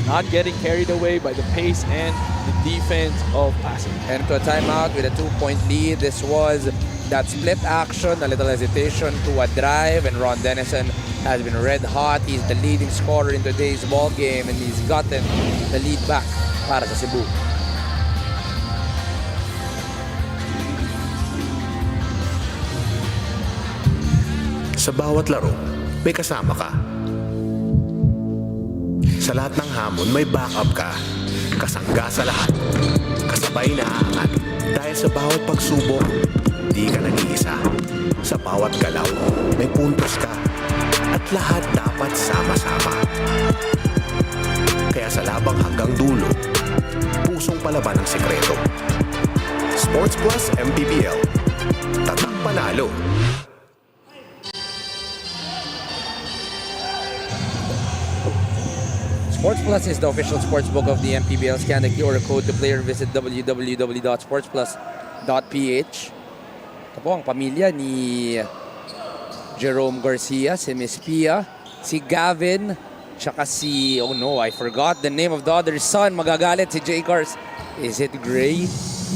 Not getting carried away by the pace and the defense of Pasig. And to a timeout with a 2-point lead. This was that split action, a little hesitation to a drive, and Ron Dennison has been red hot. He's the leading scorer in today's ball game, and he's gotten the lead back para sa Cebu. Sa bawat laro, may kasama ka. Sa lahat ng hamon, may backup ka. Kasangga sa lahat. Kasabay na aangat. Dahil sa bawat pagsubok, di ka nag-iisa. Sa bawat galaw, may puntos ka. At lahat dapat sama-sama. Kaya sa labang hanggang dulo, pusong palaban ang sekreto. Sports Plus MPBL. Tatak panalo. Sports Plus is the official sportsbook of the MPBL. Scan the QR code to play or visit www.sportsplus.ph. Ito po ang pamilya ni Jerome Garcia, si Miss Pia, si Gavin, tsaka si, oh no, I forgot the name of the other son. Magagalit si J. Gars. Is it Gray?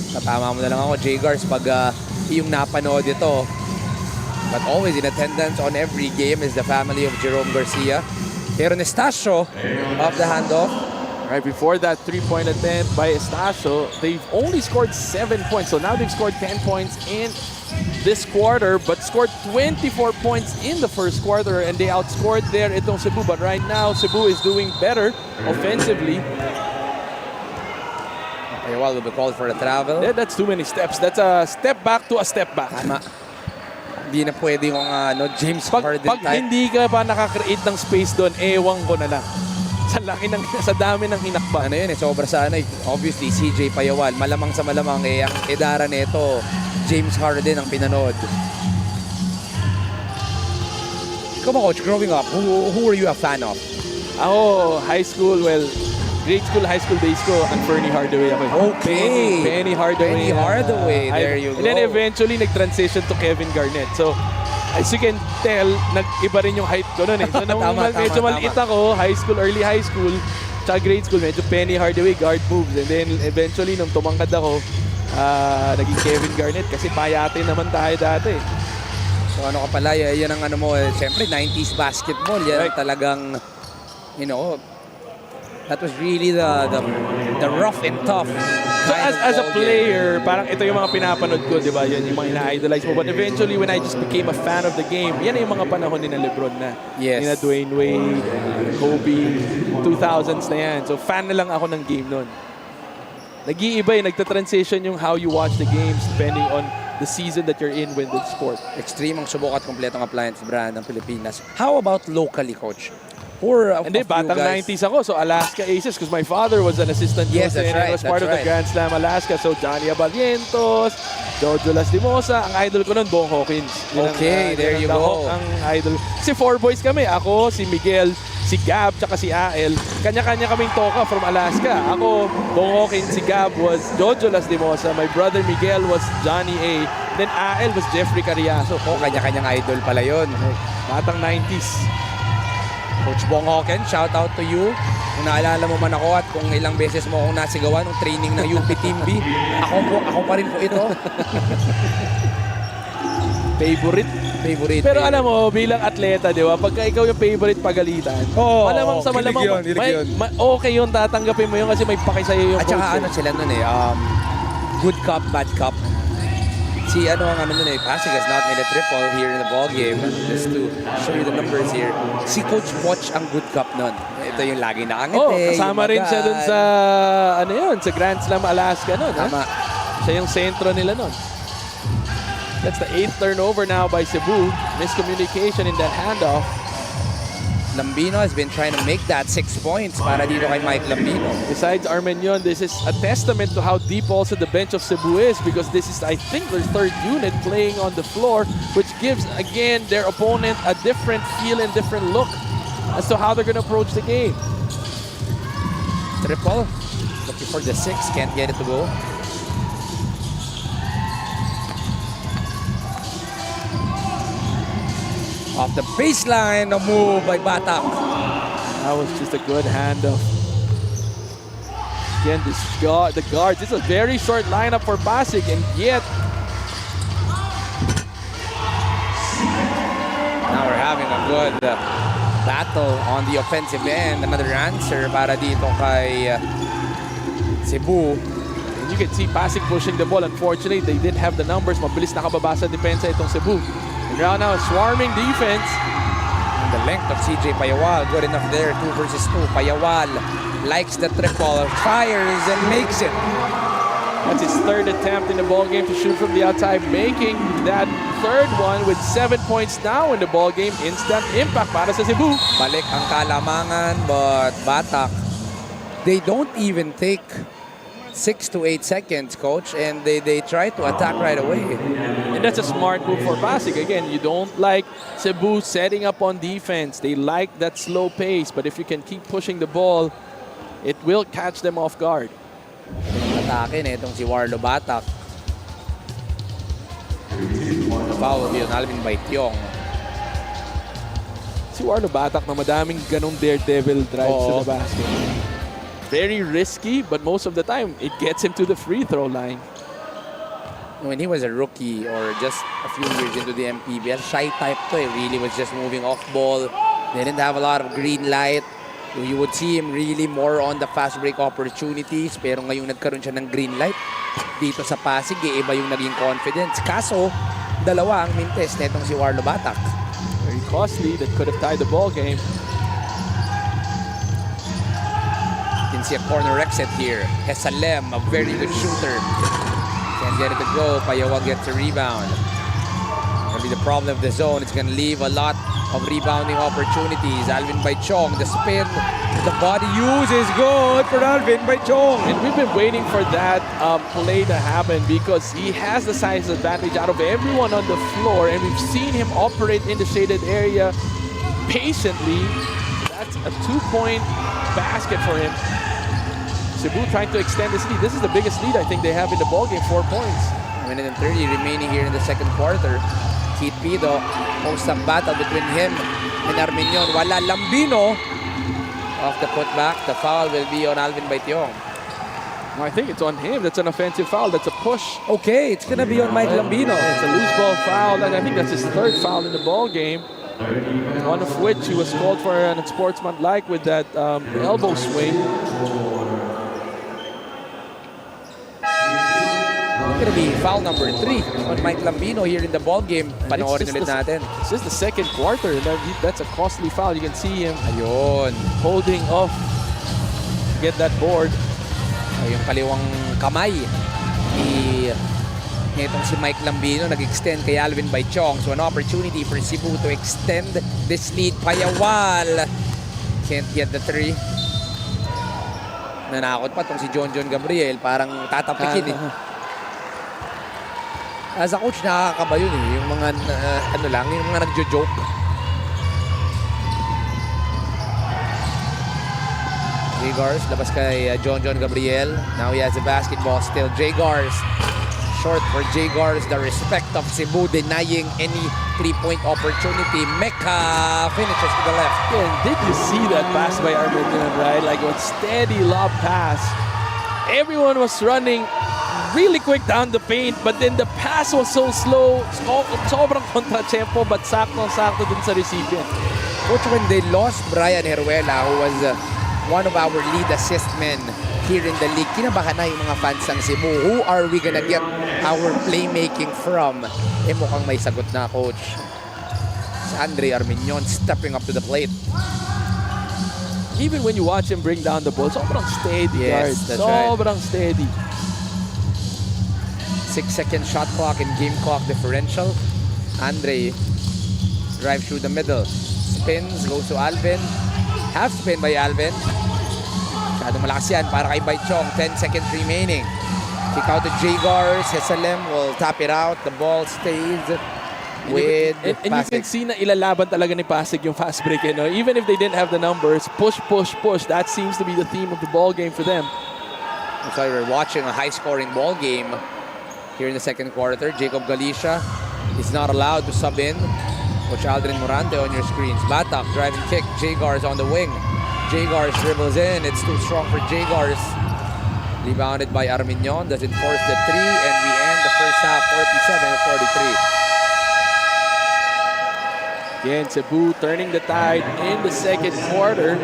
Tatama mo na lang ako, J. Gars, pag yung napanood ito. But always in attendance on every game is the family of Jerome Garcia. Pero Estacio off the handoff. Right before that 3-point attempt by Estacio, they've only scored 7 points. So now they've scored 10 points in this quarter, but scored 24 points in the first quarter, and they outscored there itong Cebu. But right now, Cebu is doing better offensively. Okay, well, will be called for a travel. That's too many steps. That's a step back to a step back. Tama. Hindi na pwede yung James Harden Pag type. hindi ka pa nakakreate ng space doon, ewan ko na lang. Sa dami ng hinakbang. Ano yun sobra sa obviously, CJ Payawal. Malamang sa malamang, ang edara nito, James Harden ang pinanood. Ikaw ba, Coach, growing up, who were you a fan of? Ako, high school, grade school, high school days ko, ang Fernie Hardaway ako. Okay. Penny Hardaway. Penny Hardaway, there you go. And then eventually, nag-transition to Kevin Garnett. So, as you can tell, nag-iba rin yung height ko noon eh. So, nung medyo maliit ako, high school, early high school, tsaka grade school, medyo Penny Hardaway, guard moves. And then eventually, nung tumangkad ako, naging Kevin Garnett kasi payate naman tayo dati. So ano ka pala, yan ang ano mo, siyempre 90s basketball, yan right. Talagang, that was really the rough and tough. So as a player, parang ito yung mga pinapanood ko, di ba? Yan yung mga ina-idolize mo. But eventually, when I just became a fan of the game, yan yung mga panahon ni na LeBron na. Yes. Ni na Dwayne Wade, Kobe, 2000s na yan. So fan na lang ako ng game noon. Nag-iiba nagta-transition yung how you watch the games depending on the season that you're in with the sport. Extreme ang subok at kompletong appliance brand ng Pilipinas. How about locally, Coach? Or Hindi, batang 90s ako. So Alaska Aces because my father was an assistant Yes, coach that's and right, I was part that's of the right. Grand Slam Alaska. So Johnny Abalientos, Jojo Lastimosa. Ang idol ko nun, Bong Hawkins. Yun Okay, there you go. Ang idol. Kasi 4 boys kami. Ako, si Miguel, si Gab, tsaka si Ael. Kanya-kanya kaming toka from Alaska. Ako, Bong Hawkins, si Gab was Jojo Lastimosa. My brother Miguel was Johnny A. Then Ael was Jeffrey Cariaso. Oh, kanya-kanyang idol pala yun. Batang 90s. Coach Bong Hawkins, shout out to you. Kung naalala mo man ako at kung ilang beses mo akong nasigawan ng training ng UP Team B, ako pa rin po ito. Favorite. Pero alam mo, bilang atleta, di ba? Pagka ikaw yung favorite pagalitan, Oo, malamang sa kilig malamang, yun, kilig yun. okay yun, tatanggapin mo yun kasi may paki sa'yo yung At saka coach. ano sila nun good cup, bad cup. Si ano ang ano nun Pasig has not made a triple here in the ball game. Just to show you the numbers here. Si Coach Poch ang good cup nun. Ito yung lagi nakangiti. Kasama rin siya dun sa, ano yun, sa Grand Slam Alaska nun. Tama. Siya yung sentro nila nun. That's the 8th turnover now by Cebu. Miscommunication in that handoff. Lambino has been trying to make that 6 points para dito kay Mike Lambino. Besides Armenion, this is a testament to how deep also the bench of Cebu is because this is, I think, their 3rd unit playing on the floor, which gives, again, their opponent a different feel and different look as to how they're going to approach the game. Triple. Looking for the 6. Can't get it to go. Off the baseline, a move by Batak. That was just a good handoff. Again, the guards. It's a very short lineup for Pasig, and yet Now we're having a good battle on the offensive end. Another answer para dito kay Cebu. and you can see Pasig pushing the ball. Unfortunately, they didn't have the numbers. Mabilis nakababa sa depensa itong Cebu. And now a swarming defense. And the length of CJ Payawal, good enough there. 2 versus 2. Payawal likes the triple, fires and makes it. That's his 3rd attempt in the ball game to shoot from the outside, making that 3rd one with 7 points now in the ball game. Instant impact para sa Cebu. Balik ang kalamangan, but Batak, they don't even take 6 to 8 seconds, Coach, and they try to attack right away. And that's a smart move for Pasig. Again, you don't like Cebu setting up on defense. They like that slow pace, but if you can keep pushing the ball, it will catch them off guard. Atake na itong si Warlo Batak. The foul will be on Alvin Baitiong. Si Warlo Batak na madaming ganong daredevil drives to the basket. Very risky, but most of the time, it gets him to the free throw line. When he was a rookie or just a few years into the MPBL, shy type to really was just moving off ball. Didn't have a lot of green light. You would see him really more on the fast break opportunities. Pero ngayong nagkaroon siya ng green light, dito sa Pasig, iba yung naging confidence. Kaso, dalawa ang mintes netong si Warlo Batak. Very costly. That could have tied the ball game. You can see a corner exit here. Hesalem, a very good shooter. Can't get it to go. Payawa gets a rebound. Gonna be the problem of the zone. It's gonna leave a lot of rebounding opportunities. Alvin Baichong, the spin, the body use is good for Alvin Baichong. And we've been waiting for that play to happen because he has the size advantage out of everyone on the floor, and we've seen him operate in the shaded area patiently. That's a 2-point basket for him. Cebu trying to extend this lead. This is the biggest lead I think they have in the ballgame, 4 points. A minute and 30 remaining here in the second quarter. Keith Pido, post-up battle between him and Armenion. Wala Lambino. Off the putback, the foul will be on Alvin Baitiong. I think it's on him. That's an offensive foul. That's a push. Okay, it's gonna be on Mike Lambino. It's a loose ball foul, and I think that's his 3rd foul in the ball game. One of which he was called for an unsportsmanlike with that elbow swing. It's gonna be foul number 3 on Mike Lambino here in the ball game. Panoorin ulit natin. It's just the second quarter. That's a costly foul. You can see him Ayun. holding off to get that board. Yung kaliwang kamay ni Itong si Mike Lambino nag-extend kay Alvin Baichong. So an opportunity for Cebu to extend this lead. Payawal can't get the 3. Nanakot pa itong si John Gabriel. Parang tatapikin eh. As a coach, nakakaba yun eh. Yung mga, yung mga nagjo-joke. Jagars, labas kay John Gabriel. Now he has the basketball still. Jagars, short for Jagars. The respect of Cebu denying any 3-point opportunity. Mecca finishes to the left. And did you see that pass by Armenian, right? Like a steady lob pass. Everyone was running really quick down the paint, but then the pass was so slow. Sobrang kontra-tempo, but sakto dun sa recipient. Coach, when they lost Brian Heruela, who was one of our lead assist men here in the league, kinabahan na yung mga fans ng Cebu. Who are we gonna get our playmaking from? Mukhang may sagot na, Coach. Si Andre Armenian stepping up to the plate. Even when you watch him bring down the ball, sobrang steady. Yes, that's right. Sobrang steady. 6-second shot clock and game clock differential. Andre drives through the middle. Spins, goes to Alvin. Half spin by Alvin. Masyadong malakas yan para kay Baichong. 10 seconds remaining. Kick out to Jagars. Hesalem will tap it out. The ball stays with and you can Pasig. see na ilalaban talaga ni Pasig yung fast break. You know? Even if they didn't have the numbers, push. That seems to be the theme of the ball game for them. I'm sorry, we're watching a high-scoring ball game here in the second quarter. Jacob Galicia is not allowed to sub in. Coach Aldrin Morante on your screens. Batak, driving kick. Jagars on the wing. Jagars dribbles in. It's too strong for Jagars. Rebounded by Armenian. Doesn't force the 3. And we end the first half 47-43. Again, Cebu turning the tide in the second quarter,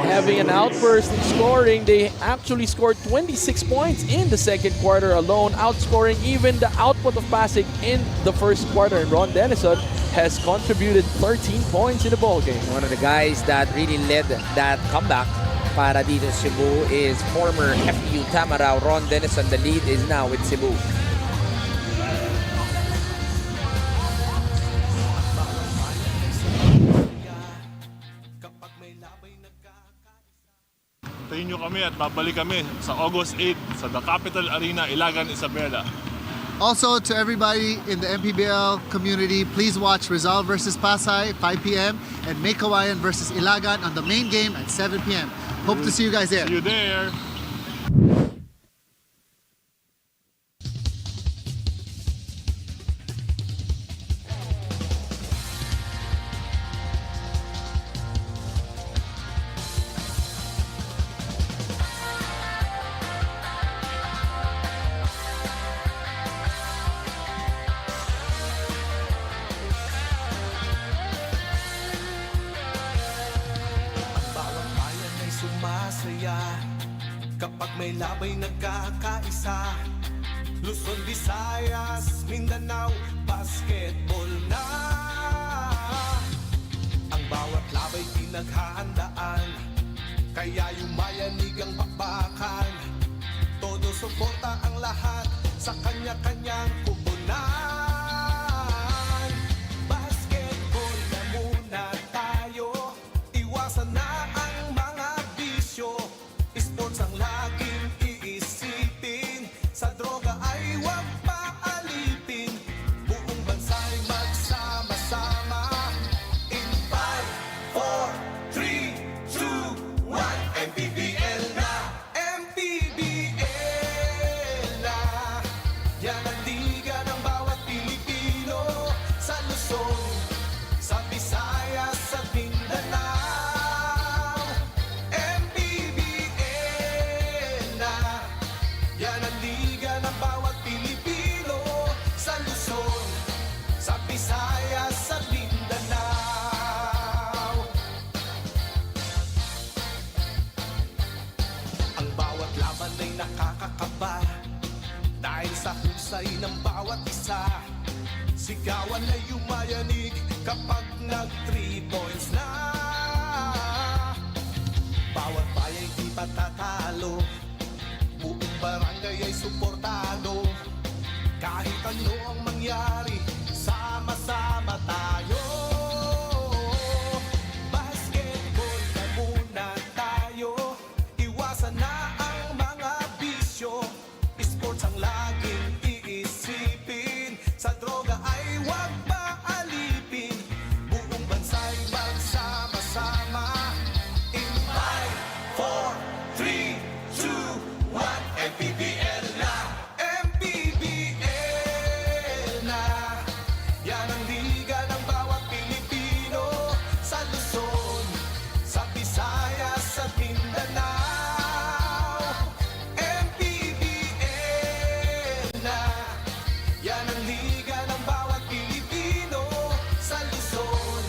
having an outburst in scoring. They actually scored 26 points in the second quarter alone, outscoring even the output of Pasig in the first quarter. And Ron Denison has contributed 13 points in the ballgame. One of the guys that really led that comeback para dito sa Cebu is former FU Tamaraw, Ron Denison. The lead is now with Cebu. Tayin nyo kami at babalik kami sa August 8 sa The Capital Arena, Ilagan, Isabela. Also, to everybody in the MPBL community, please watch Rizal versus Pasay, 5 p.m. and Mekawayan versus Ilagan on the main game at 7 p.m. Hope to see you guys there. See you there. Sumasaya kapag may labay nagkakaisa. Luzon, Visayas, Mindanao, basketball na. Ang bawat labay pinaghahandaan, kaya yumayanig ang bakbakan. Todo suporta ang lahat sa kanya-kanyang pupunan. Basketball na muna tayo, iwasan na ang mga bisyo. Sports ang laging iisipin, sa droga ay huwag paalipin. Buong bansa'y magsama-sama. In 5, 4, 3, 2, 1, MPBL na! MPBL na! Yan ang liga ng bawat Pilipino, sa Luzon, sa Visayas, sa Mindanao. MPBL na! Yan ang liga ng bawat Pilipino, sa Luzon, sa Visayas, sa Mindanao. Ang bawat laban ay nakakakaba, dahil sa husay ng bawat isa. Sigawan ay yumayanig kapag nag-3 points na. Bawat bayay di patatalo, buong barangay ay suportado. Kahit ano ang mangyari, sama-sama tayo. Basketball na muna tayo, iwasan na ang mga bisyo. Sports ang laging iisipin, sa droga ay huwag paalipin. Buong bansa'y magsama-sama. In 5, 4, 3, 2, 1, MPBL na! MPBL na! Yan ang liga ng bawat Pilipino, sa Luzon, sa Visayas at Mindanao. MPBL na! Yan ang liga ng bawat Pilipino, sa Luzon,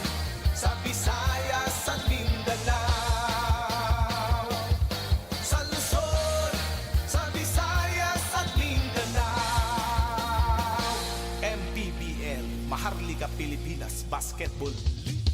sa Visayas at Mindanao. Sa Luzon, sa Visayas at Mindanao. MPBL, Maharlika Pilipinas Basketball League.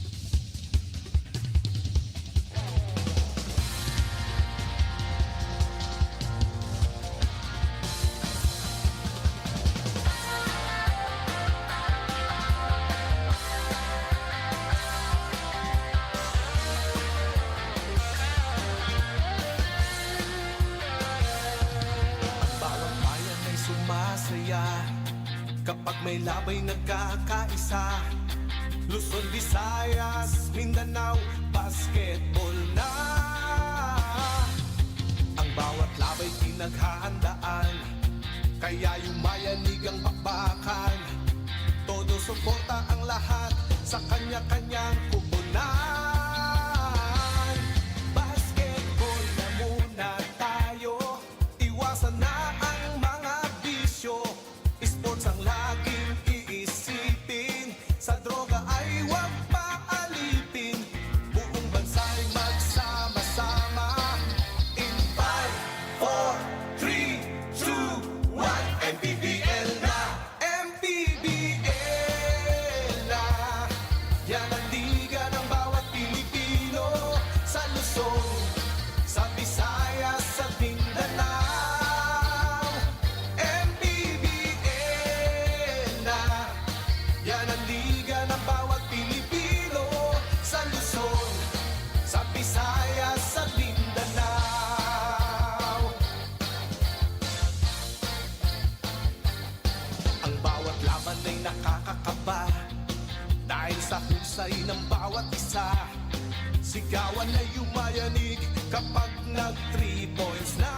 Bawat bayan ay sumasaya kapag may labay nagkakaisa. Luzon, Visayas, Mindanao, basketball na. Ang bawat labay pinaghahandaan, kaya yumayanig ang bakbakan. Todo suporta ang lahat sa kanya-kanyang kupunan. Basketball na muna tayo, iwasan na ang mga bisyo. Sports ang laging iisipin, sa droga ay huwag paalipin. Buong bansa'y magsama-sama. In 5, 4, 3, 2, 1, MPBL na! MPBL na! Yan ang liga ng bawat Pilipino, sa Luzon, sa Visayas at Mindanao. MPBL na! Yan ang liga ng bawat Pilipino, sa Luzon, sa Visayas at Mindanao. Ang bawat laban ay nakakakaba, dahil sa husay ng bawat isa. Sigawan ay yumayanig kapag nag-3 points na.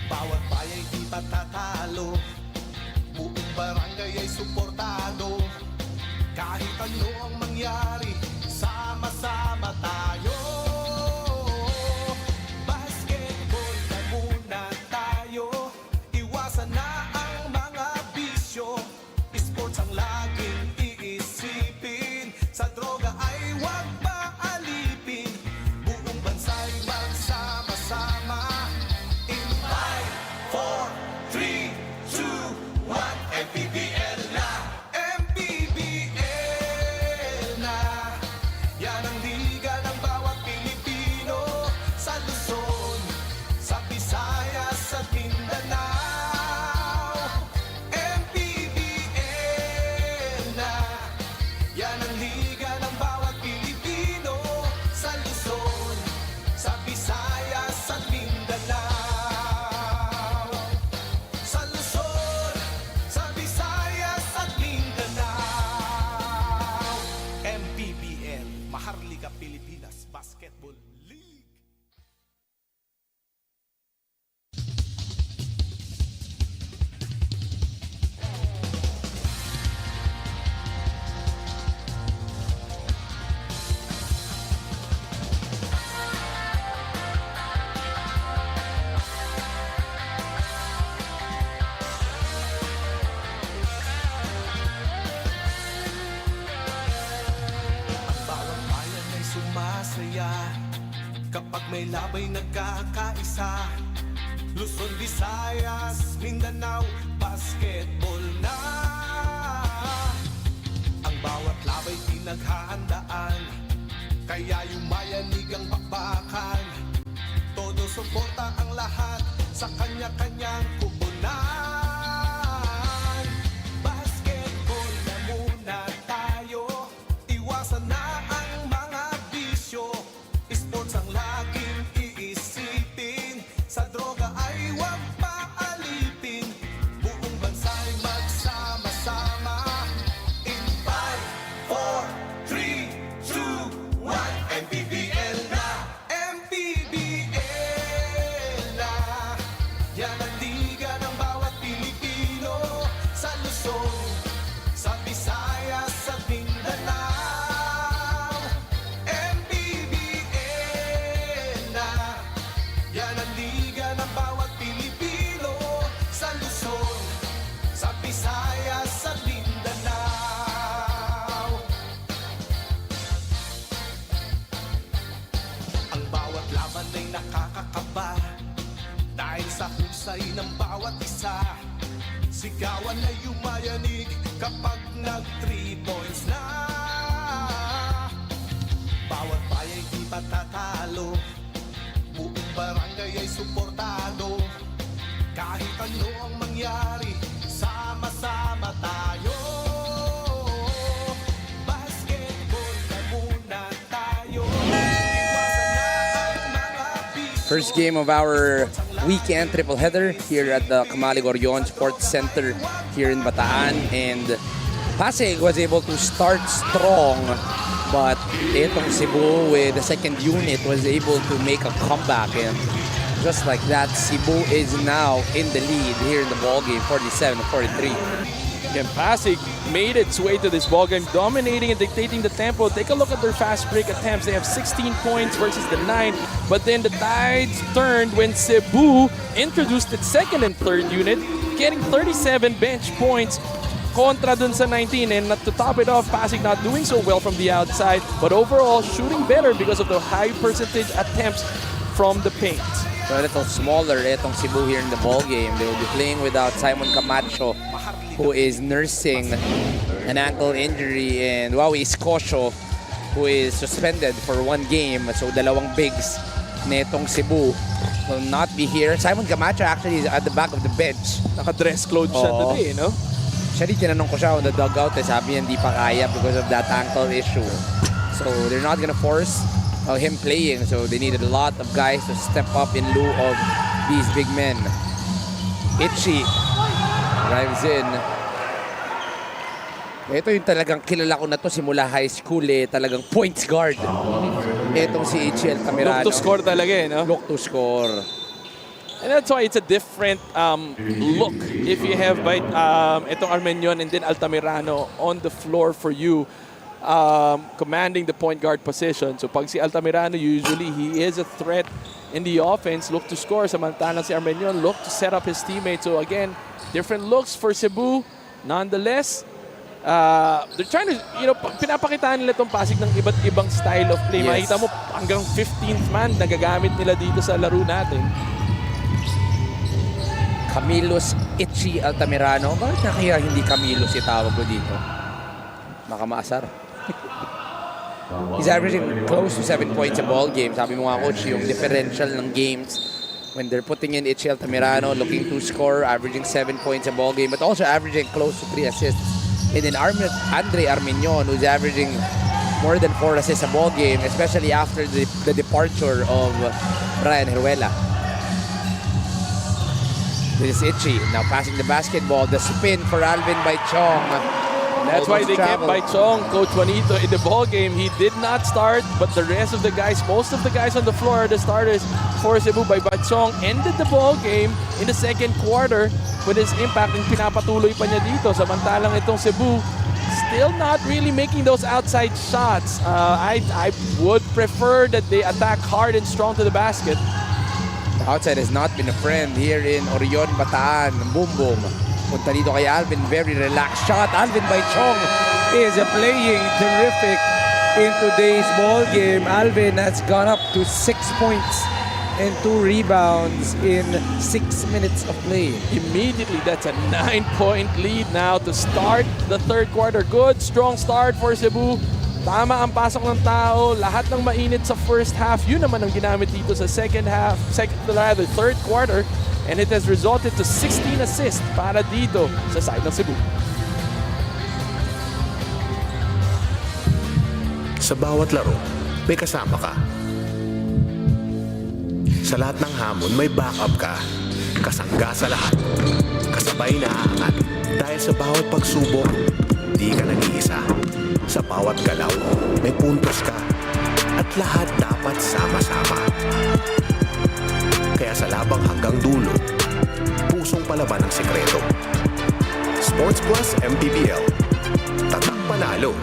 Bawat bayay di patatalo, buong barangay ay suportado. Kahit ano ang mangyari, sama-sama tayo. Basketball na muna tayo, iwasan na ang mga bisyo. Sports ang laging iisipin, sa droga ay huwag paalipin. Buong bansa'y magsama-sama. In 5, 4, 3, 2, 1, MPBL na! MPBL na! Yan ang liga ng bawat Pilipino, sa Luzon, sa Visayas at Mindanao. MPBL na! Yan ang liga ng bawat Pilipino, sa Luzon, sa Visayas at Mindanao. Sa Luzon, sa Visayas at Mindanao. MPBL, Maharlika Pilipinas Basketball League. Ang bawat bayan ay sumasaya kapag may labay nagkakaisa. Luzon, Visayas, Mindanao, basketball na. Ang bawat labay pinaghahandaan, kaya yumayanig ang bakbakan. Todo suporta ang lahat sa kanya-kanyang kupunan. Sigawan ay yumayanig kapag nag 3 points na. Bawat bayay di patatalo, buong barangay ay suportado. Kahit ano ang mangyari, sama-sama tayo. Basketball na muna tayo. Iwasan na ang mga First game of our weekend triple header here at the Kamalig Orion Sports Center here in Bataan, and Pasig was able to start strong, but itong Cebu with the second unit was able to make a comeback, and just like that, Cebu is now in the lead here in the ballgame, 47-43. Again, Pasig made its way to this ballgame, dominating and dictating the tempo. Take a look at their fast break attempts. They have 16 points versus the 9. But then the tides turned when Cebu introduced its second and third unit, getting 37 bench points kontra dun sa 19. And to top it off, Pasig not doing so well from the outside, but overall shooting better because of the high percentage attempts from the paint. So a little smaller itong Cebu here in the ballgame. They will be playing without Simon Camacho, who is nursing an ankle injury, and Wawi Iscosio, who is suspended for 1 game. So dalawang bigs netong Cebu will not be here. Simon Camacho actually is at the back of the bench. Naka-dress clothes siya today, no? Actually, tinanong ko siya on the dugout, sabi niya hindi pa kaya because of that ankle issue. So they're not gonna force him playing. So they needed a lot of guys to step up in lieu of these big men. Itchy drives in. Ito yung talagang kilala ko na to simula high school talagang points guard. Itong si Itchy Altamirano. Look to score talaga no? Look to score. And that's why it's a different look if you have itong Armenion and then Altamirano on the floor for you, commanding the point guard position. So pag si Altamirano, usually he is a threat in the offense, look to score. Samantalang si Armenion, look to set up his teammates. So again, different looks for Cebu. Nonetheless, they're trying to, pinapakitaan nila itong Pasig ng iba't ibang style of play. Yes. Makita mo hanggang 15th man nagagamit nila dito sa laro natin. Camillus Itchy Altamirano. Bakit na kaya hindi Camillus itawag ko dito? Baka maasar. He's averaging close to 7 points a ball game. Sabi mo nga, coach, yung differential ng games when they're putting in Itchy Altamirano, looking to score, averaging 7 points a ball game, but also averaging close to 3 assists. And then Andre Armenion, who's averaging more than 4 assists a ball game, especially after the departure of Brian Heruela. This is Itchy, now passing the basketball, the spin for Alvin Baichong. That's why they kept Baichong, Coach Juanito, in the ball game. He did not start, but the rest of the guys, most of the guys on the floor are the starters for Cebu. Baichong ended the ball game in the second quarter with his impact, and pinapatuloy pa niya dito. Samantalang itong Cebu, still not really making those outside shots. I would prefer that they attack hard and strong to the basket. The outside has not been a friend here in Orion, Bataan. Boom, boom. Punta dito kay Alvin, very relaxed shot. Alvin Baichong is playing terrific in today's ball game. Alvin has gone up to 6 points and 2 rebounds in 6 minutes of play. Immediately, that's a 9-point lead now to start the third quarter. Good, strong start for Cebu. Tama ang pasok ng tao. Lahat ng mainit sa first half, yun naman ang ginamit dito sa third quarter. And it has resulted to 16 assists para dito sa side ng Cebu. Sa bawat laro, may kasama ka. Sa lahat ng hamon, may backup ka. Kasangga sa lahat. Kasabay na aangat. Dahil sa bawat pagsubok, di ka nag-iisa. Sa bawat galaw, may puntos ka. At lahat dapat sama-sama. Kaya sa labang hanggang dulo, pusong palaban ang sikreto. Sports Plus MPBL. Tatak panalo.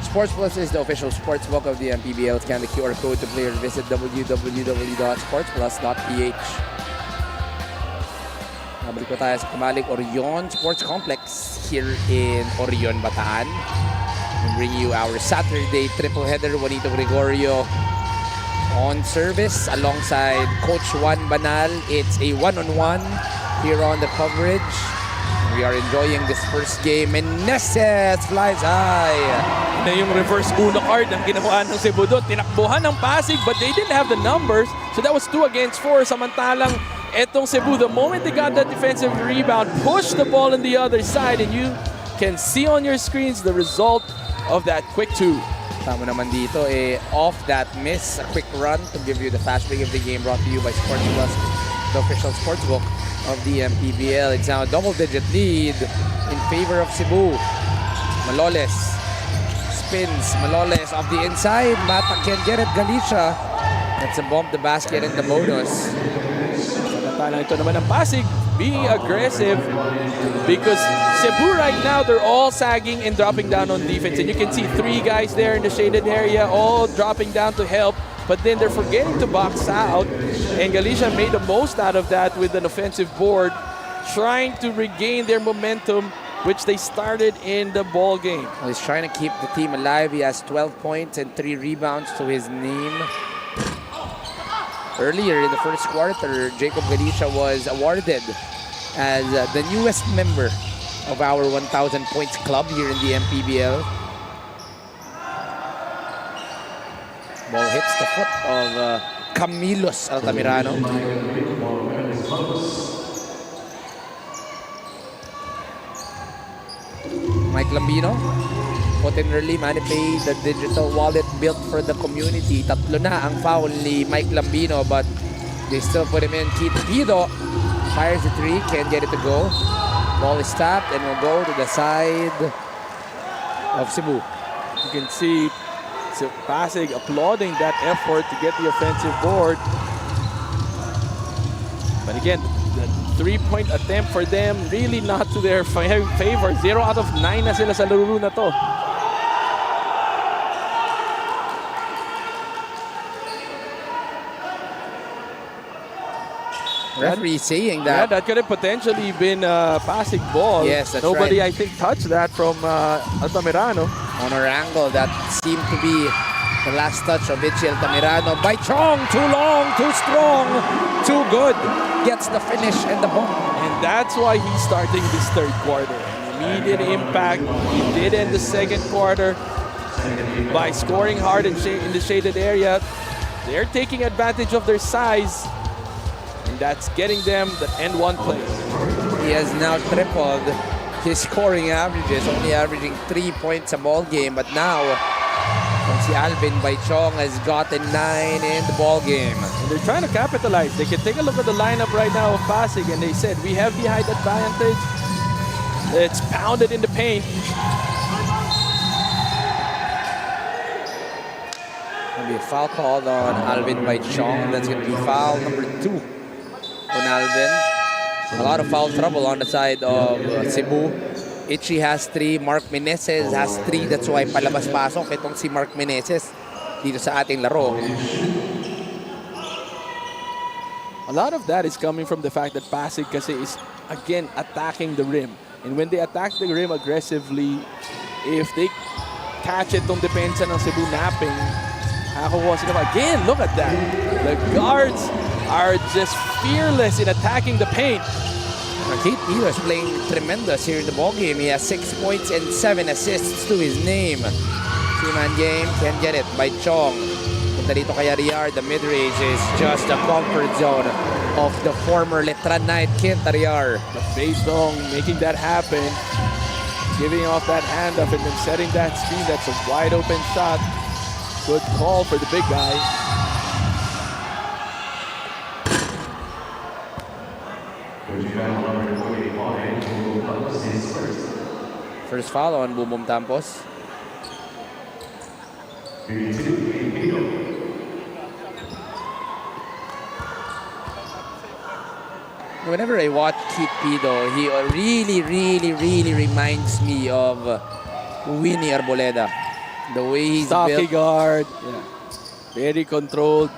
Sports Plus is the official sports book of the MPBL. Scan the QR code to play or visit www.sportsplus.ph. Nabalik po tayo sa Kamalig Orion Sports Complex here in Orion, Bataan. We bring you our Saturday triple header. Juanito Gregorio on service alongside Coach Juan Banal. It's a one-on-one here on the coverage. We are enjoying this first game. Meneses flies high. Na yung reverse uno card ang ginawa ng Cebu doon. Tinakbuhan ng Pasig but they didn't have the numbers. So that was 2 against 4. Samantalang etong Cebu, the moment they got that defensive rebound, push the ball on the other side and you can see on your screens the result of that quick 2. Tama naman dito, off that miss, a quick run to give you the fast break of the game brought to you by Sports Plus, the official sportsbook of the MPBL. It's now a double-digit lead in favor of Cebu. Maloles spins, Maloles off the inside, Mata can't get it, Galicia. That's a bump the basket and the bonus. Samantala ito naman ang Pasig being aggressive because Cebu right now, they're all sagging and dropping down on defense. And you can see 3 guys there in the shaded area all dropping down to help. But then they're forgetting to box out. And Galicia made the most out of that with an offensive board, trying to regain their momentum, which they started in the ball game. Well, he's trying to keep the team alive. He has 12 points and 3 rebounds to his name. Earlier in the first quarter, Jacob Galicia was awarded as the newest member of our 1,000 points club here in the MPBL. Ball hits the foot of Camilos Altamirano. Mike Lambino, put in early, Manny Pay, the digital wallet built for the community. Tatlo na ang foul ni Mike Lambino, but they still put him in. Keith Pido fires the 3, can't get it to go. Ball is tapped and will go to the side of Cebu. You can see Pasig applauding that effort to get the offensive board. But again, the 3-point attempt for them really not to their favor. 0 out of 9 na sila sa laro na to. Referee saying Yeah, that. that could have potentially been a Pasig ball. Yes, that's Nobody, right. I think, touched that from Altamirano. On our angle, that seemed to be the last touch of Vichy Altamirano. By Chong, too long, too strong, too good. Gets the finish and the bump. And that's why he's starting this third quarter. An immediate impact. He did in the second quarter by scoring hard in the shaded area. They're taking advantage of their size. And that's getting them the N1 play. He has now tripled his scoring averages, only averaging 3 points a ball game. But now, si Alvin Baichong has gotten 9 in the ball game. And they're trying to capitalize. They can take a look at the lineup right now of Pasig, and they said, we have the height advantage. It's pounded in the paint. Going to be a foul called on Alvin Baichong. That's going to be foul number 2 on Alvin. A lot of foul trouble on the side of Cebu. Itchy has 3, Mark Meneses has 3. That's why palabas-pasok itong si Mark Meneses dito sa ating laro. A lot of that is coming from the fact that Pasig kasi is, again, attacking the rim. And when they attack the rim aggressively, if they catch it tong depensa ng Cebu napping, nakakuha sila. Again, look at that. The guards are just fearless in attacking the paint. Keith Pido is playing tremendous here in the ballgame. He has 6 points and 7 assists to his name. 2-man game, can't get it by Chong. Punta dito kay Ariar, the mid-range is just a comfort zone of the former Letran Knight, Kent Ariar. But based on making that happen, giving off that handoff and then setting that screen, that's a wide open shot. Good call for the big guy. First foul on Boom Tampos. Whenever I watch Keith Pido, he really reminds me of Winnie Arboleda. The way he's Stocky built. guard. Yeah. Very controlled.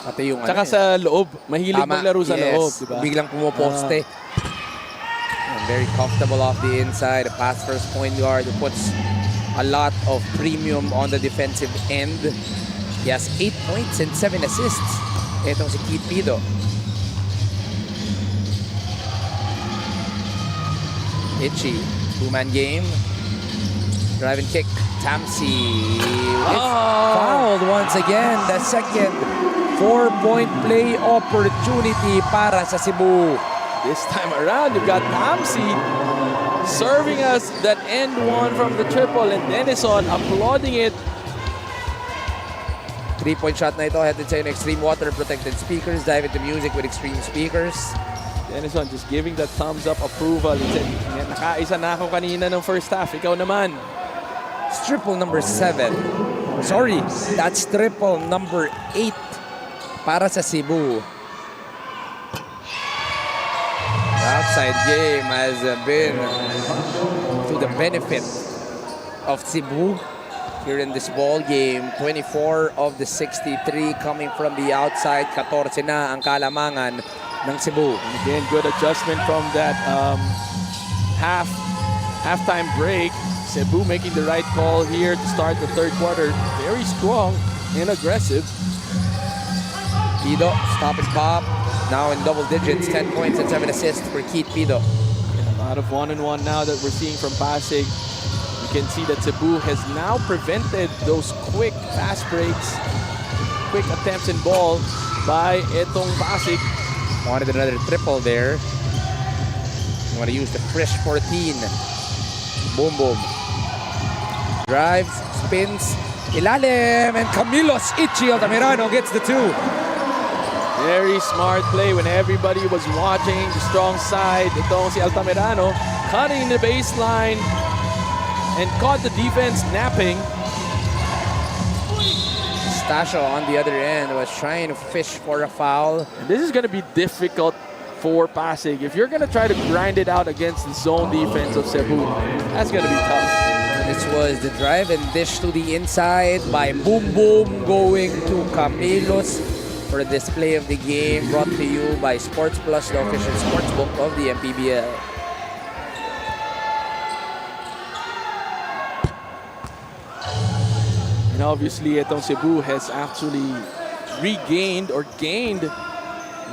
Pati yung Tsaka sa loob. Mahilig maglaro sa loob. Diba? Biglang pumoposte. And very comfortable off the inside. A pass first point guard who puts a lot of premium on the defensive end. He has 8 points and 7 assists. Itong si Keith Pido. Itchy, two-man game. Drive and kick. Tamsi is fouled once again. The second 4-point play opportunity para sa Cebu. This time around, you've got Tamsi serving us that end one from the triple, and Denison applauding it. 3-point shot na ito. Headed sa Extreme Water Protected Speakers. Dive into music with Extreme Speakers. Denison just giving that thumbs up approval. He said, nakaisa na ako kanina ng first half. Ikaw naman. It's triple number 7. Sorry, that's triple number 8 para sa Cebu. The outside game has been to the benefit of Cebu here in this ball game. 24 of the 63 coming from the outside. 14 na ang kalamangan ng Cebu. And again, good adjustment from that halftime break. Cebu making the right call here to start the third quarter. Very strong and aggressive. Pido, stop and pop. Now in double digits, 10 points and 7 assists for Keith Pido. A lot of one-on-one now that we're seeing from Pasig. You can see that Cebu has now prevented those quick fast breaks, quick attempts in ball by etong Pasig. Wanted another triple there. You want to use the fresh 14. Boom, boom. Drives, spins, ilalim, and Camilo's Ichi Altamirano gets the 2. Very smart play when everybody was watching the strong side. Itong si Altamirano cutting the baseline and caught the defense napping. Stasho on the other end was trying to fish for a foul. And this is going to be difficult for Pasig. If you're going to try to grind it out against the zone defense of Cebu, that's going to be tough. This was the drive and dish to the inside by Boom Boom going to Camilos for a display of the game brought to you by Sports Plus, the official sports book of the MPBL. And obviously, itong Cebu has actually regained or gained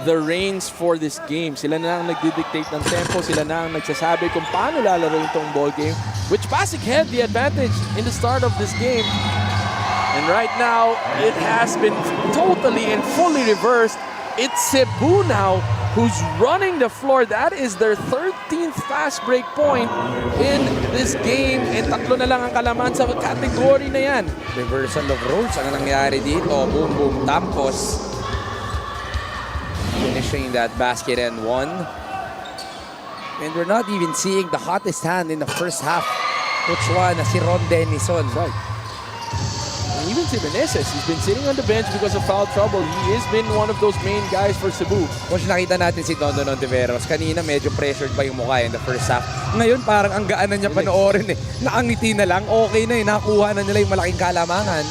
the reins for this game. Sila na ang nagdidictate ng tempo. Sila na ang nagsasabi kung paano lalaro itong ball game, which Pasig had the advantage in the start of this game. And right now, it has been totally and fully reversed. It's Cebu now who's running the floor. That is their 13th fast break point in this game. And tatlo na lang ang kalaman sa category na yan. Reversal of roles ang nangyari dito. Boom Boom Tampos finishing that basket and 1. And we're not even seeing the hottest hand in the first half. Which one? Si Ron Denison. Right. And even si Meneses, he's been sitting on the bench because of foul trouble. He has been one of those main guys for Cebu. Coach, nakita natin si Dondo Ontiveros. Kanina medyo pressured pa yung mukha in the first half. Ngayon parang ang gaan na niya panoorin eh. Nakangiti na lang, okay na eh. Nakuha na nila yung malaking kalamangan.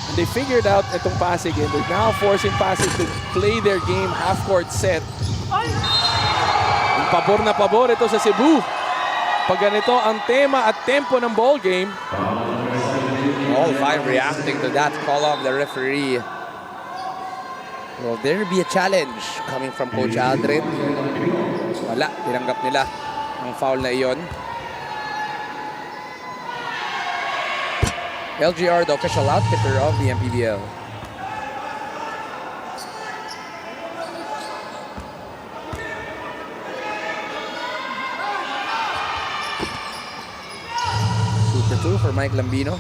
And they figured out itong Pasig and they're now forcing Pasig to play their game half-court set. Pabor na pabor ito sa Cebu. Pag ganito ang tema at tempo ng ball game. All 5 reacting to that call of the referee. Will there be a challenge coming from Coach Aldrin? Wala, tinanggap nila ang foul na iyon. LGR, the official outfitter of the MPBL. Super 2 for Mike Lambino.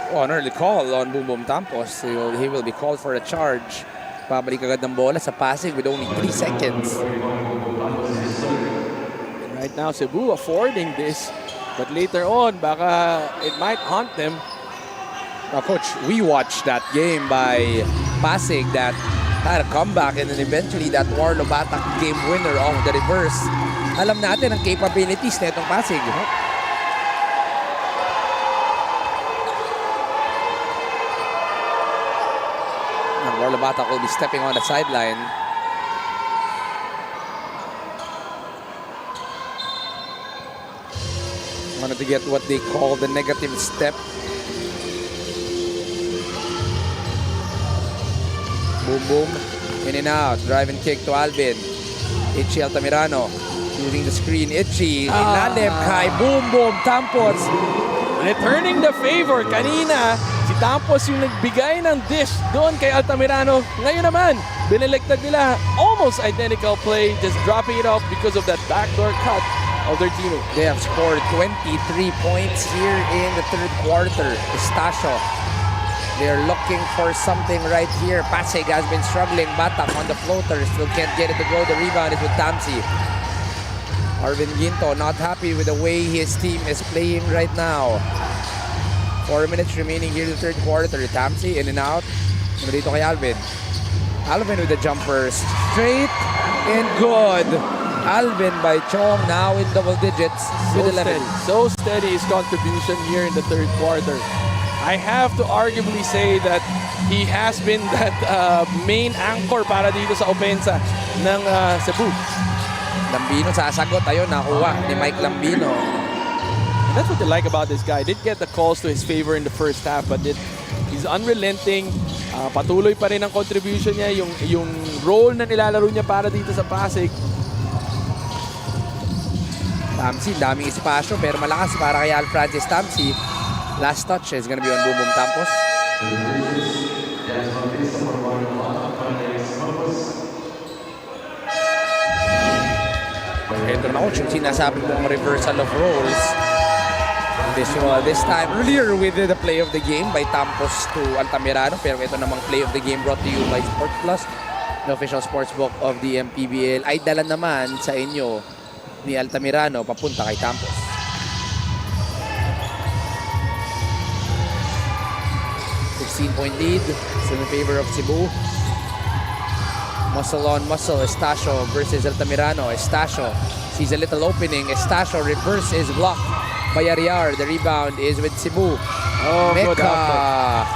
Oh, an early call on Boom Boom Tampos. He will be called for a charge. Pabalik agad ng bola sa Pasig with only 3 seconds. And right now, Cebu affording this. But later on, baka it might haunt them. Now, Coach, we watched that game by Pasig that had a comeback and then eventually that Warlo Batak game winner of the reverse. Alam natin ang capabilities na itong Pasig. Warlo Batak will be stepping on the sideline. Wanted to get what they call the negative step. Boom, boom. In and out. Drive and kick to Alvin. Itchy Altamirano. Using the screen. Itchy. Ilalim kay Boom, boom. Tampos. Returning the favor. Kanina, si Tampos yung nagbigay ng dish doon kay Altamirano. Ngayon naman, biniligtad nila almost identical play, just dropping it off because of that backdoor cut of their teammate. They have scored 23 points here in the third quarter. Estacio. They're looking for something right here. Pasig has been struggling. Batak on the floater. Still can't get it to go. The rebound is with Tamsi. Arvin Ginto not happy with the way his team is playing right now. 4 minutes remaining here in the third quarter. Tamsi in and out. Dito kay Alvin. Alvin with the jumper. Straight and good. Alvin by Chong now in double digits with 11. So steady his contribution here in the third quarter. I have to arguably say that he has been that main anchor para dito sa opensa ng Cebu. Lambino sasagot. Ayun, nakuha ni Mike Lambino. That's what I like about this guy. Did get the calls to his favor in the first half, but he's unrelenting. Patuloy pa rin ang contribution niya. Yung role na nilalaro niya para dito sa Pasig. Tamsi, daming espasyo pero malakas para kay Al Francis Tamsi. Last touch is gonna be on Boom Boom Tampos. Ito na coach, yung sinasabi mong reversal of roles. This time earlier with the play of the game by Tampos to Altamirano, pero ito namang play of the game brought to you by Sport Plus, the official sportsbook of the MPBL, ay dala naman sa inyo ni Altamirano papunta kay Tampos. 16-point lead, still in favor of Cebu. Muscle on muscle, Estacio versus Altamirano. Estacio sees a little opening. Estacio reverse is blocked by Ariar. The rebound is with Cebu. Oh, Mecca.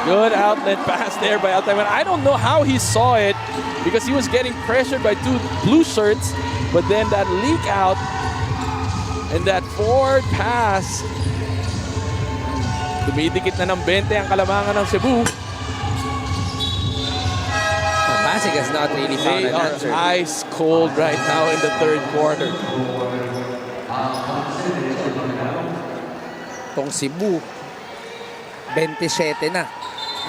Good outlet pass there by Altamirano. I don't know how he saw it because he was getting pressured by two blue shirts, but then that leak out and that forward pass, dumidikit na ng 20 ang kalamangan ng Cebu. Pasig has not really found They an are answer. ice cold right now in the third quarter. Tong Cebu, 27 na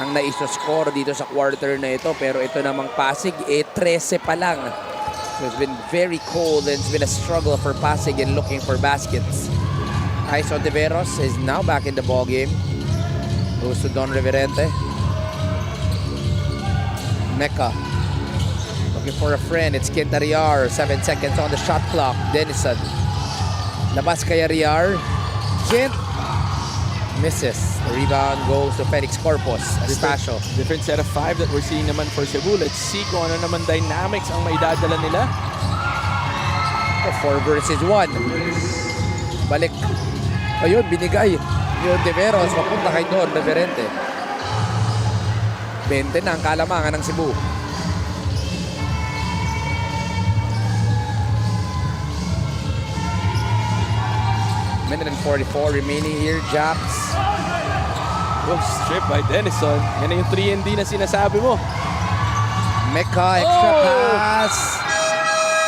ang naiso-score dito sa quarter na ito. Pero ito namang Pasig, 13 pa lang. So it's been very cold and it's been a struggle for Pasig in looking for baskets. Aison Tiveros is now back in the ball game. Goes to Don Reverente. Mecca. Looking for a friend. It's Quintariar. 7 seconds on the shot clock. Denison. Labas kay Ariar. Quint. Misses. The rebound goes to Felix Corpus. Estacio. Different set of 5 that we're seeing naman for Cebu. Let's see kung ano naman dynamics ang maidadala nila. 4 versus 1. Balik. Ayun, binigay. Yung Tiveros, papunta kay Don Reverente. 20 na ang kalamangan ng Cebu. Minute and 44 remaining here. Japs. Good strip by Denison. Yan yung 3-and-D na sinasabi mo. Mecca, extra pass.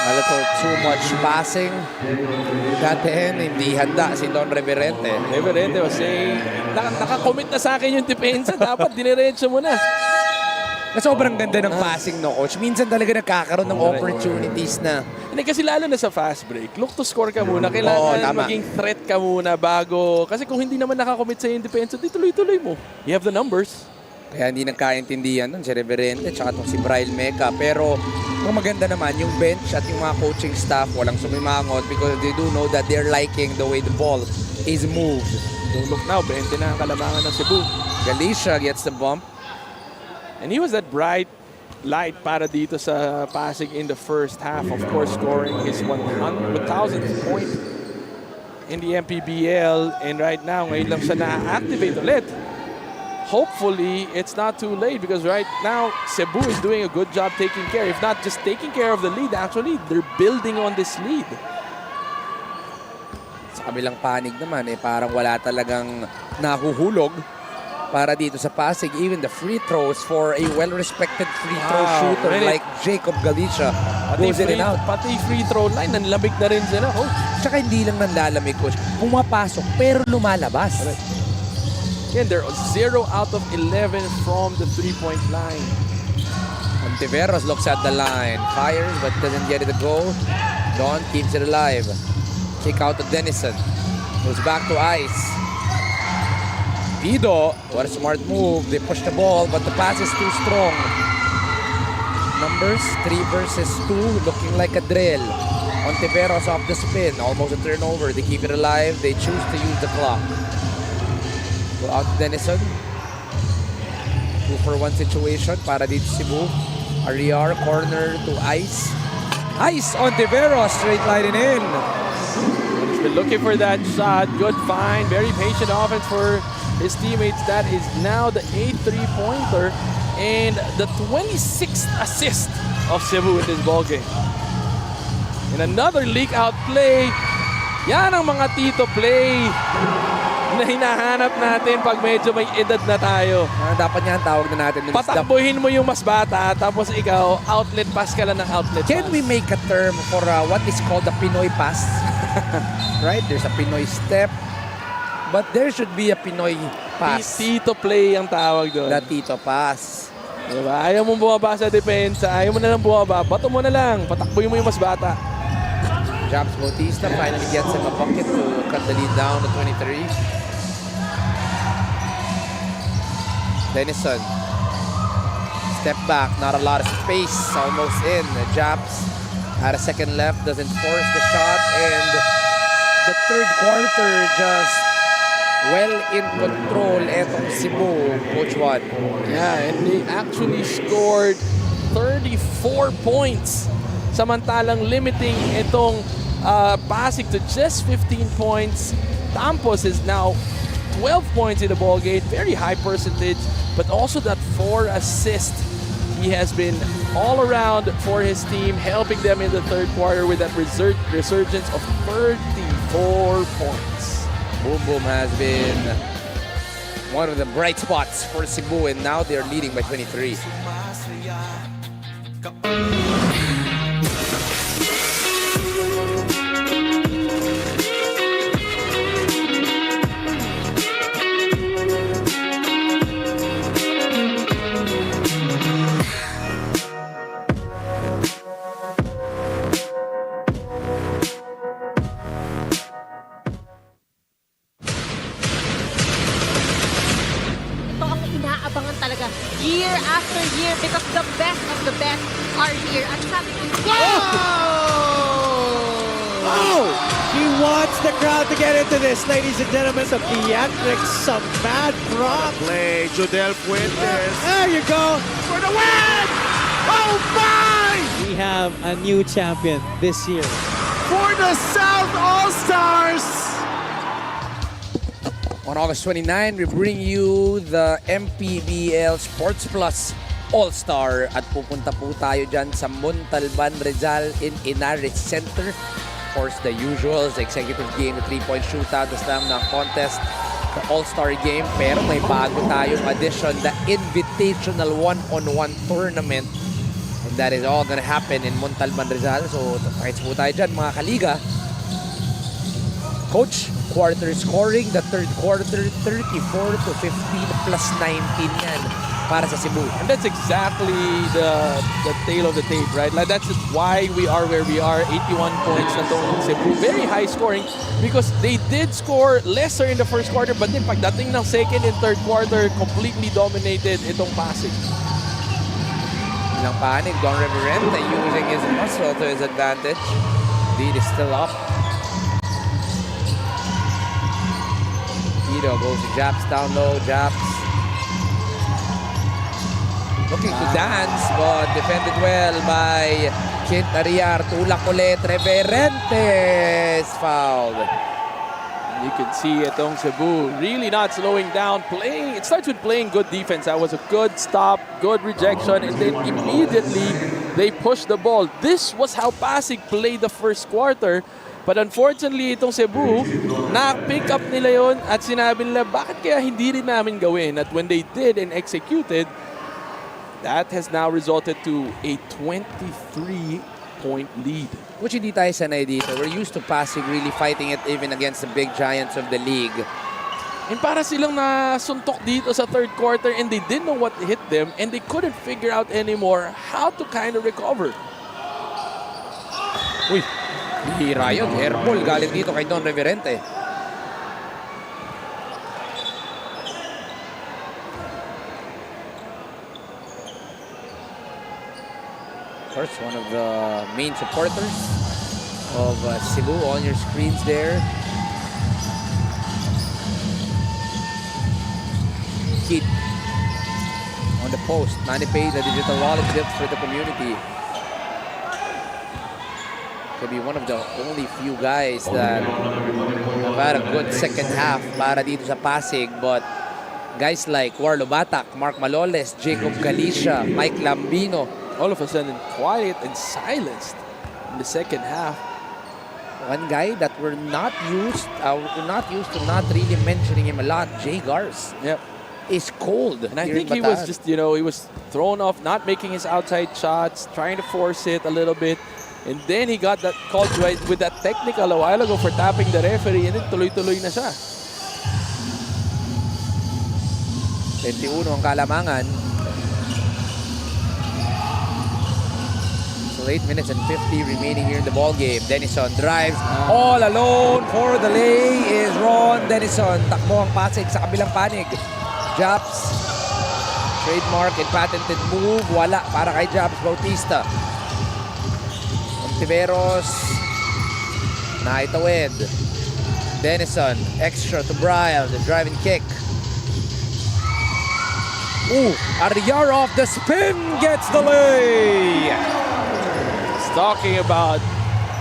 A little too much passing. Datin, hindi handa si Don Reverente. Reverente was saying, nakakommit na sa akin yung depensa. Dapat diniretso mo na. Sobrang ganda ng passing, no, coach. Minsan talaga nagkakaroon ng opportunities na. Hindi, kasi lalo na sa fast break. Look to score ka muna. Kailangan maging threat ka muna bago. Kasi kung hindi naman nakakommit sa yung depensa, di tuloy-tuloy mo. You have the numbers. Kaya hindi nagkaintindihan nun si Reverente tsaka si Brian Mecca. Pero ang maganda naman, yung bench at yung mga coaching staff walang sumimangot because they do know that they're liking the way the ball is moved. So look now, 20 na ang kalamangan ng Cebu. Galicia gets the bump. And he was that bright light para dito sa Pasig in the first half. Of course, scoring his 1,000th point in the MPBL. And right now, ngayon lang siya na-activate ulit. Hopefully, it's not too late because right now, Cebu is doing a good job taking care. If not just taking care of the lead, actually, they're building on this lead. Sa kabilang panig naman, parang wala talagang nahuhulog para dito sa Pasig. Even the free throws for a well-respected free throw shooter like Jacob Galicia goes in and out. Pati free throw line, nanlamig na rin sila, coach. Tsaka hindi lang nanlalamig, coach. Pumapasok pero lumalabas. Again, they're 0 out of 11 from the three-point line. Ontiveros looks at the line, fires but doesn't get it to go. Don keeps it alive. Kick out to Denison. Goes back to Ice. Pido, what a smart move. They push the ball, but the pass is too strong. Numbers 3 versus 2, looking like a drill. Ontiveros off the spin, almost a turnover. They keep it alive. They choose to use the clock. Go out Denison. 2-for-1 situation para dito Cebu. Ariar, corner to Ice. Ice Ontiveros, straight lining in. He's been looking for that shot. Good find. Very patient offense for his teammates. That is now the 8th three-pointer and the 26th assist of Cebu in this ballgame. In another leak-out play, yan ang mga Tito play na hinahanap natin pag medyo may edad na tayo. Dapat nga ang tawag na natin. Patakbuhin mo yung mas bata, tapos ikaw, outlet pass ka lang ng outlet Can pass. we make a term for what is called the Pinoy pass? Right? There's a Pinoy step, but there should be a Pinoy pass. Tito play ang tawag doon. The Tito pass. Diba? Ayaw mong bumaba sa depensa, ayaw mo na lang bumaba, bato mo na lang, patakbuhin mo yung mas bata. Japs Bautista finally gets him a bucket to cut the lead down to 23. Denison. Step back, not a lot of space, almost in. Japs had a second left, doesn't force the shot, and the third quarter just well in control etong Cebu, Coach Juan. Yeah, and they actually scored 34 points. Samantalang limiting itong Pasig to just 15 points. Tampos is now 12 points in the ballgame, very high percentage, but also that 4 assists. He has been all around for his team, helping them in the third quarter with that resurgence of 34 points. Boom Boom has been one of the bright spots for Cebu, and now they're leading by 23. Inaabangan talaga year after year because the best of the best are here. At sabi ko, He wants the crowd to get into this, ladies and gentlemen. Some theatrics, some mad props. Play, Jodel Fuentes. There you go. For the win! Oh my! We have a new champion this year. For the South All-Stars! On August 29, we bring you the MPBL Sports Plus All-Star at pupunta po tayo dyan sa Montalban, Rizal in Inares Center. Of course, the usuals, the executive game, the 3-point shootout, the slam dunk contest, the All-Star game. Pero may bago tayong addition, the Invitational One-on-One Tournament. And that is all gonna happen in Montalban, Rizal. So, pakits po tayo dyan mga kaliga. Coach, quarter scoring, the third quarter, 34 to 15 plus 19 yan para sa Cebu. And that's exactly the tail of the tape, right? Like that's why we are where we are. 81 points na itong Cebu. Very high scoring because they did score lesser in the first quarter, but then pagdating ng second and third quarter, completely dominated itong Pasig. Ilang panig, Don Reverente using his muscle to his advantage. Lead is still up. Guido goes to Japs down low. Japs looking to dance, but defended well by Kit Ariar. Tulak ulit. Reverente is fouled. You can see itong Cebu really not slowing down, playing. It starts with playing good defense. That was a good stop, good rejection, and then immediately they push the ball. This was how Pasig played the first quarter. But unfortunately, itong Cebu, na-pick up nila yon at sinabi nila, bakit kaya hindi rin namin gawin? At when they did and executed, that has now resulted to a 23-point lead. Which hindi tayo sanay dito. We're used to Pasig really fighting it even against the big giants of the league. And para silang nasuntok dito sa third quarter and they didn't know what hit them and they couldn't figure out anymore how to kind of recover. Uy, hira yun. Airball galing dito kay Don Reverente. Of course, one of the main supporters of Cebu on your screens there. Kid on the post. Manny paid the digital wallet tips for the community. Could be one of the only few guys that have had a good second half para dito sa Pasig. But guys like Warlo Batak, Mark Maloles, Jacob Galicia, Mike Lambino, all of a sudden quiet and silenced in the second half. One guy that we're not used to not really mentioning him a lot, Jay Gars. Yep. Is cold. And I think he was just, he was thrown off, not making his outside shots, trying to force it a little bit. And then he got that called right with that technical a while ago for tapping the referee and then tuloy-tuloy na siya. 21 ang kalamangan. So 8 minutes and 50 remaining here in the ball game. Denison drives all alone for the lay is Ron Denison. Takbo ang Pasig sa kabilang panig. Japs, trademark and patented move. Wala para kay Japs Bautista. Tiveros, naitawid. Denison, extra to Bryle, the driving kick. Ooh, Arriar off the spin, gets the lay. He's talking about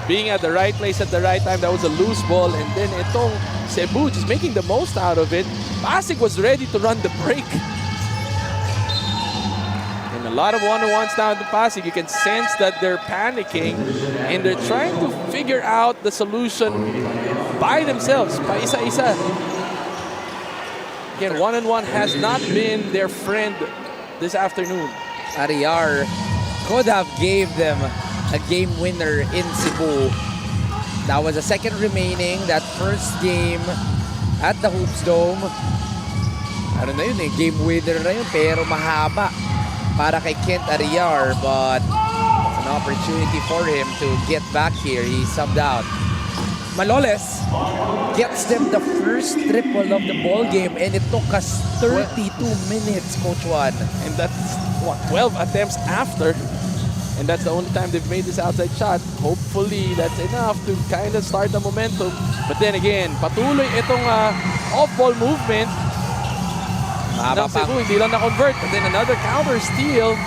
being at the right place at the right time. That was a loose ball. And then itong Cebu just making the most out of it. Pasig was ready to run the break. A lot of one-on-ones now in the Pasig. You can sense that they're panicking and they're trying to figure out the solution by themselves, pa isa-isa. Again, one-on-one has not been their friend this afternoon. Arriar could have gave them a game winner in Cebu. That was a second remaining. That first game at the Hoops Dome. Ano na yun eh, game winner na yun pero mahaba para kay Kent Arriar, but it's an opportunity for him to get back here. He subbed out. Maloles gets them the first triple of the ball game and it took us 32 minutes, Coach Juan. And that's, what, 12 attempts after. And that's the only time they've made this outside shot. Hopefully, that's enough to kind of start the momentum. But then again, patuloy itong off-ball movement. Ng Cebu, hindi lang na-convert. And then another counter steal.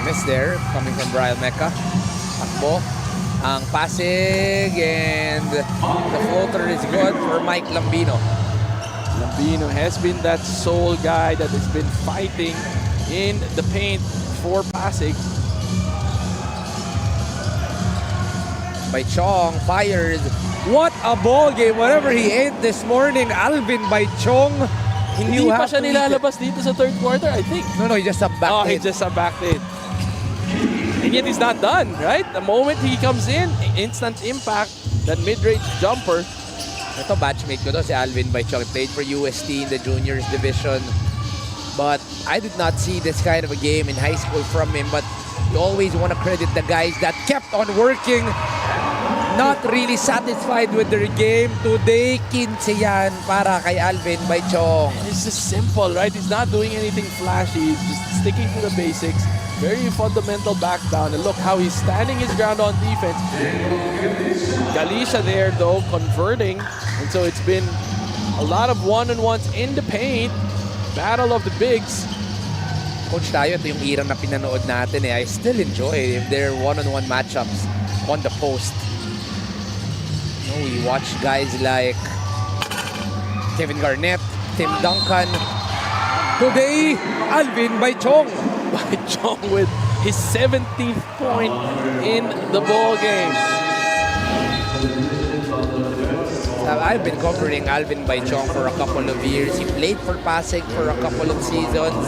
Miss there, coming from Bryle Mecca. Takbo ang Pasig and the floater is good for Mike Lambino. Lambino has been that sole guy that has been fighting in the paint for Pasig. By Chong, fired. What a ball game. Whatever he ate this morning, Alvin by Chong. Hindi pa siya nilalabas dito sa third quarter, I think. No, he just backed it. Oh, he just backed it. And yet he's not done, right? The moment he comes in, instant impact, that mid-range jumper. Ito, batchmate ko to, si Alvin by Chong. He played for UST in the juniors division. But I did not see this kind of a game in high school from him. But you always want to credit the guys that kept on working. Not really satisfied with their game. Today, 15 yan para kay Alvin by Chong. It's just simple, right? He's not doing anything flashy. He's just sticking to the basics. Very fundamental back down. And look how he's standing his ground on defense. Galicia there, though, converting. And so it's been a lot of one-on-ones in the paint. Battle of the bigs. Coach tayo, ito yung era na pinanood natin eh. I still enjoy their one-on-one matchups on the post. We watch guys like Kevin Garnett, Tim Duncan. Today, Alvin by Chong. By Chong with his 17th point in the ball game. I've been covering Alvin Baichong for a couple of years. He played for Pasig for a couple of seasons,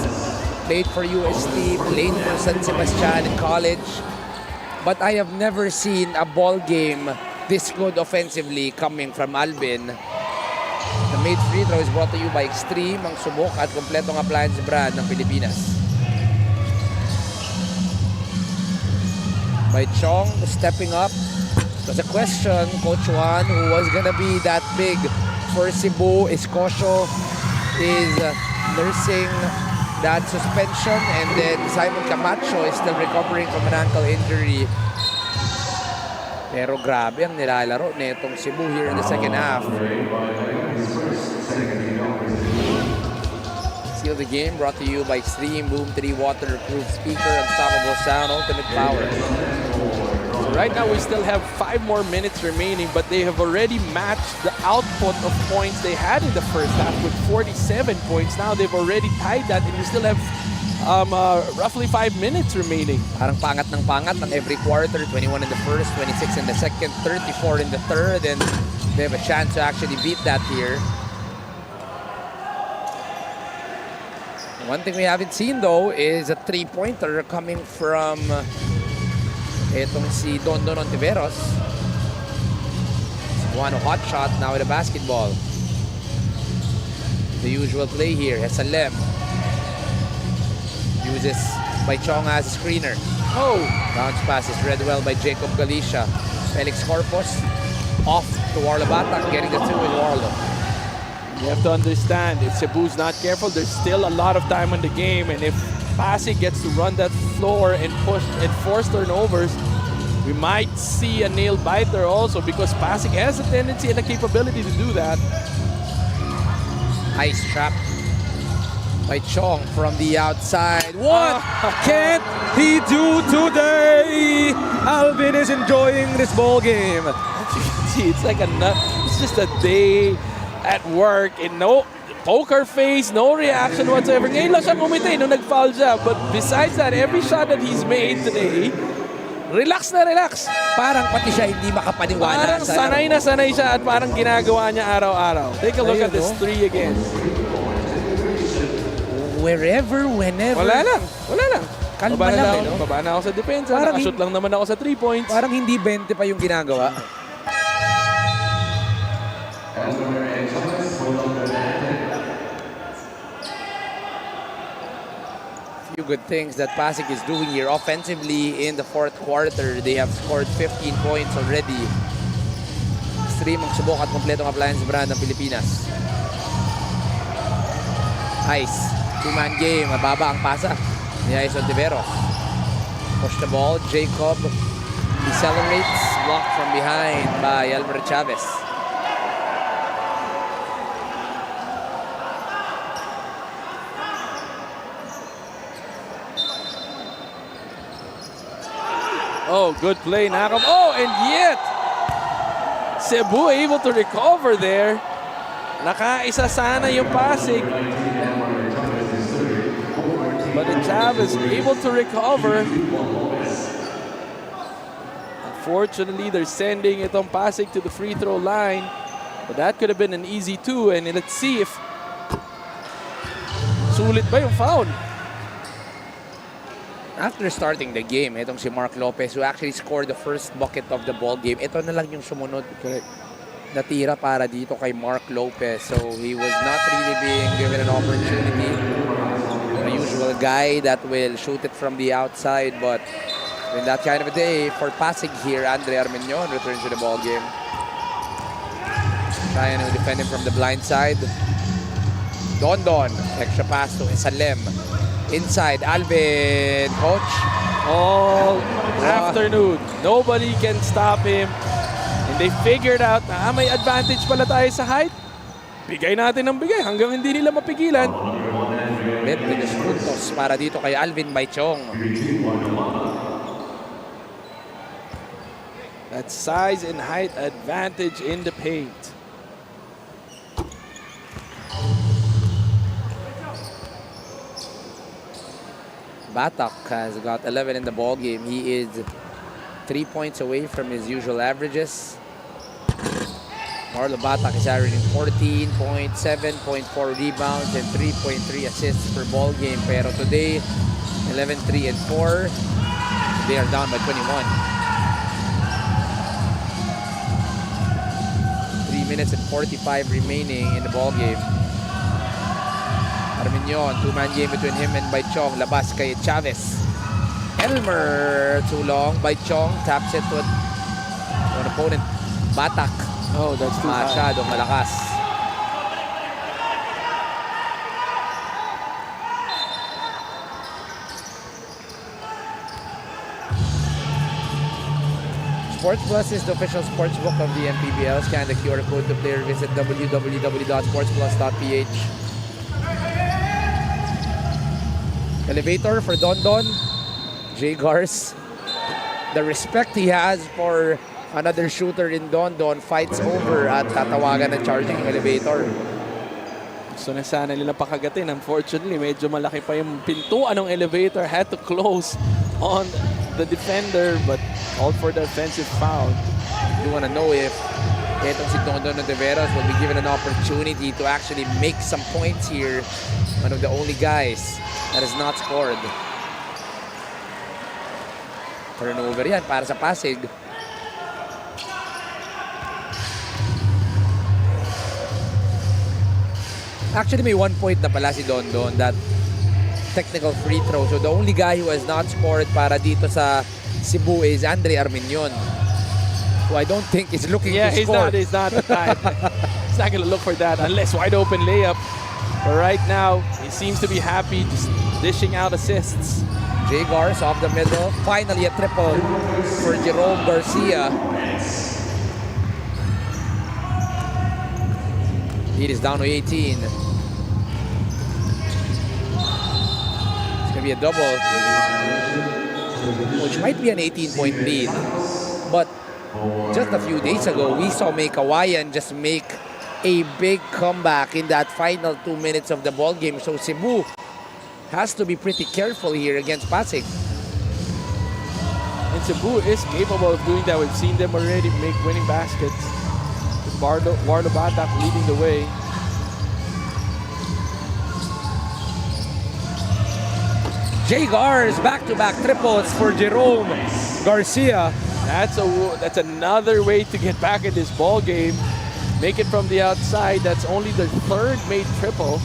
played for UST, played for San Sebastian in college. But I have never seen a ball game this good offensively coming from Alvin. The made free throw is brought to you by Extreme, ang subok at kompletong appliance brand ng Pilipinas. Baichong stepping up. There's a question, Coach Juan, who was gonna be that big for Cebu. Escocio is nursing that suspension, and then Simon Camacho is still recovering from an ankle injury. Pero grabe ang nilalaro netong Cebu here in the second half. Seal the game brought to you by Extreme Boom 3 waterproof speaker, unstoppable sound, ultimate power. Right now, we still have 5 more minutes remaining, but they have already matched the output of points they had in the first half with 47 points. Now they've already tied that, and we still have roughly 5 minutes remaining. Parang pangat ng every quarter. 21 in the first, 26 in the second, 34 in the third, and they have a chance to actually beat that here. One thing we haven't seen, though, is a three-pointer coming from etong si Dondon Ontiveros. Cebuano hot shot now with a basketball. The usual play here. Hesalem uses Baichong as a screener. Oh! Bounce pass is read well by Jacob Galicia. Felix Corpus off to Warlo Batak, getting the two with Warlo. You have to understand, if Cebu's not careful, there's still a lot of time in the game, and if Pasig gets to run that floor and push and force turnovers, we might see a nail biter also, because Pasig has a tendency and a capability to do that. Ice trap by Chong from the outside. What can't he do today? Alvin is enjoying this ball game. See, it's like it's just a day at work and no poker face, no reaction whatsoever. Ngayon lang siya ngumiti nung nag-foul siya. But besides that, every shot that he's made today, relax na relax. Parang pati siya hindi makapaniwala. Parang sanay na sanay siya at parang ginagawa niya araw-araw. Take a look at this three again. Wherever, whenever. Wala lang. Kalma lang, no? Baba na ako sa depensa. Nakashoot lang naman ako sa 3 points. Parang hindi 20 pa yung ginagawa. Few good things that Pasig is doing here offensively in the fourth quarter. They have scored 15 points already. Extreme ang subok at kompletong appliance brand ng Pilipinas. Ice. Two-man game. Mababa ang pasa ni Ice Ontiveros. Push the ball. Jacob decelerates. Blocked from behind by Elmer Chavez. Oh, good play, Nakam. Oh, and yet, Cebu able to recover there. Nakaisa sana yung Pasig. But the Chavez able to recover. Unfortunately, they're sending itong Pasig to the free throw line. But that could have been an easy 2. And let's see if sulit ba yung foul. After starting the game, itong si Mark Lopez, who actually scored the first bucket of the ball game, ito na lang yung sumunod na tira para dito kay Mark Lopez. So he was not really being given an opportunity. The usual guy that will shoot it from the outside, but in that kind of a day for Pasig here, Andre Armeñon returns to the ball game. Trying to defend him from the blind side. Dondon, extra pass to Salem. Inside, Alvin, coach. All afternoon. Nobody can stop him. And they figured out na may advantage pala tayo sa height. Bigay natin ng bigay hanggang hindi nila mapigilan. 20 puntos para dito kay Alvin Baichong. That size and height advantage in the paint. Batak has got 11 in the ball game. He is 3 points away from his usual averages. Marlo Batak is averaging 14.7, 0.4 rebounds, and 3.3 assists per ball game. Pero today, 11, 3, and 4. They are down by 21. 3 minutes and 45 remaining in the ball game. Arminion, two-man game between him and Baichong. Labas kay Chavez. Elmer, too long. Baichong taps it to an opponent. Batak. Oh, that's too high. Masyadong malakas. Sports Plus is the official sports book of the MPBL. Scan the QR code to play or visit www.sportsplus.ph. Elevator for Don Don. Jay Gars. The respect he has for another shooter in Don Don fights over at tatawagan ng charging elevator. So na sana nila pakagatin. Unfortunately, medyo malaki pa yung pintuan ng elevator. Had to close on the defender, but all for the offensive foul. You want to know if etong si Don Don Ontiveros will be given an opportunity to actually make some points here. One of the only guys that has not scored. Turnover yan para sa Pasig. Actually, may 1 point na pala si Don Don, that technical free throw. So the only guy who has not scored para dito sa Cebu is Andre Arminion, who I don't think is looking to score. He's not the type. He's not going to look for that unless wide open layup. But right now, he seems to be happy just dishing out assists. Jay Gars off the middle. Finally a triple for Jerome Garcia. Lead is down to 18. It's going to be a double, which might be an 18-point lead. But just a few days ago, we saw Kawayan just make a big comeback in that final 2 minutes of the ball game. So Cebu has to be pretty careful here against Pasig. And Cebu is capable of doing that. We've seen them already make winning baskets. With Marlo Batak leading the way. Jay Gars, back-to-back triples for Jerome Garcia. That's another way to get back in this ball game. Make it from the outside. That's only the third made triple.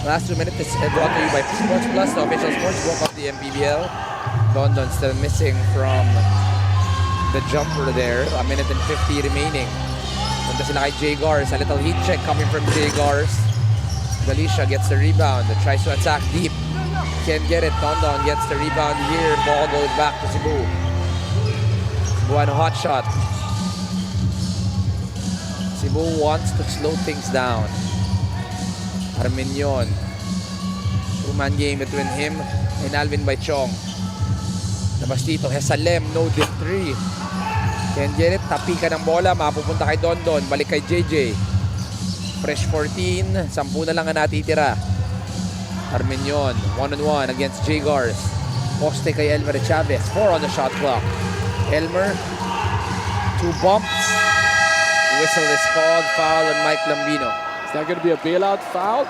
Last 2 minutes is brought to you by Sports Plus, the official sports book of the MPBL. Don Don still missing from the jumper there. 1 minute and 50 remaining. Punta sila kay Jay Gars. A little heat check coming from Jay Gars. Galicia gets the rebound. Tries to attack deep. Can't get it. Don Don gets the rebound here. Ball goes back to Cebu. Cebu on a hot shot. Cebu wants to slow things down. Arminion. Two-man game between him and Alvin Baichong. Labas dito, Hesalem, no dip 3. Can't get it, tapi ka ng bola, mapupunta kay Don Don, balik kay JJ. Fresh 14, 10 na lang ang natitira. Arminion, 1-on-1 against Jay Gars. Poste kay Elmer Chavez, 4 on the shot clock. Elmer, 2 bumps. Whistle is called, foul on Mike Lambino. Is that going to be a bailout foul?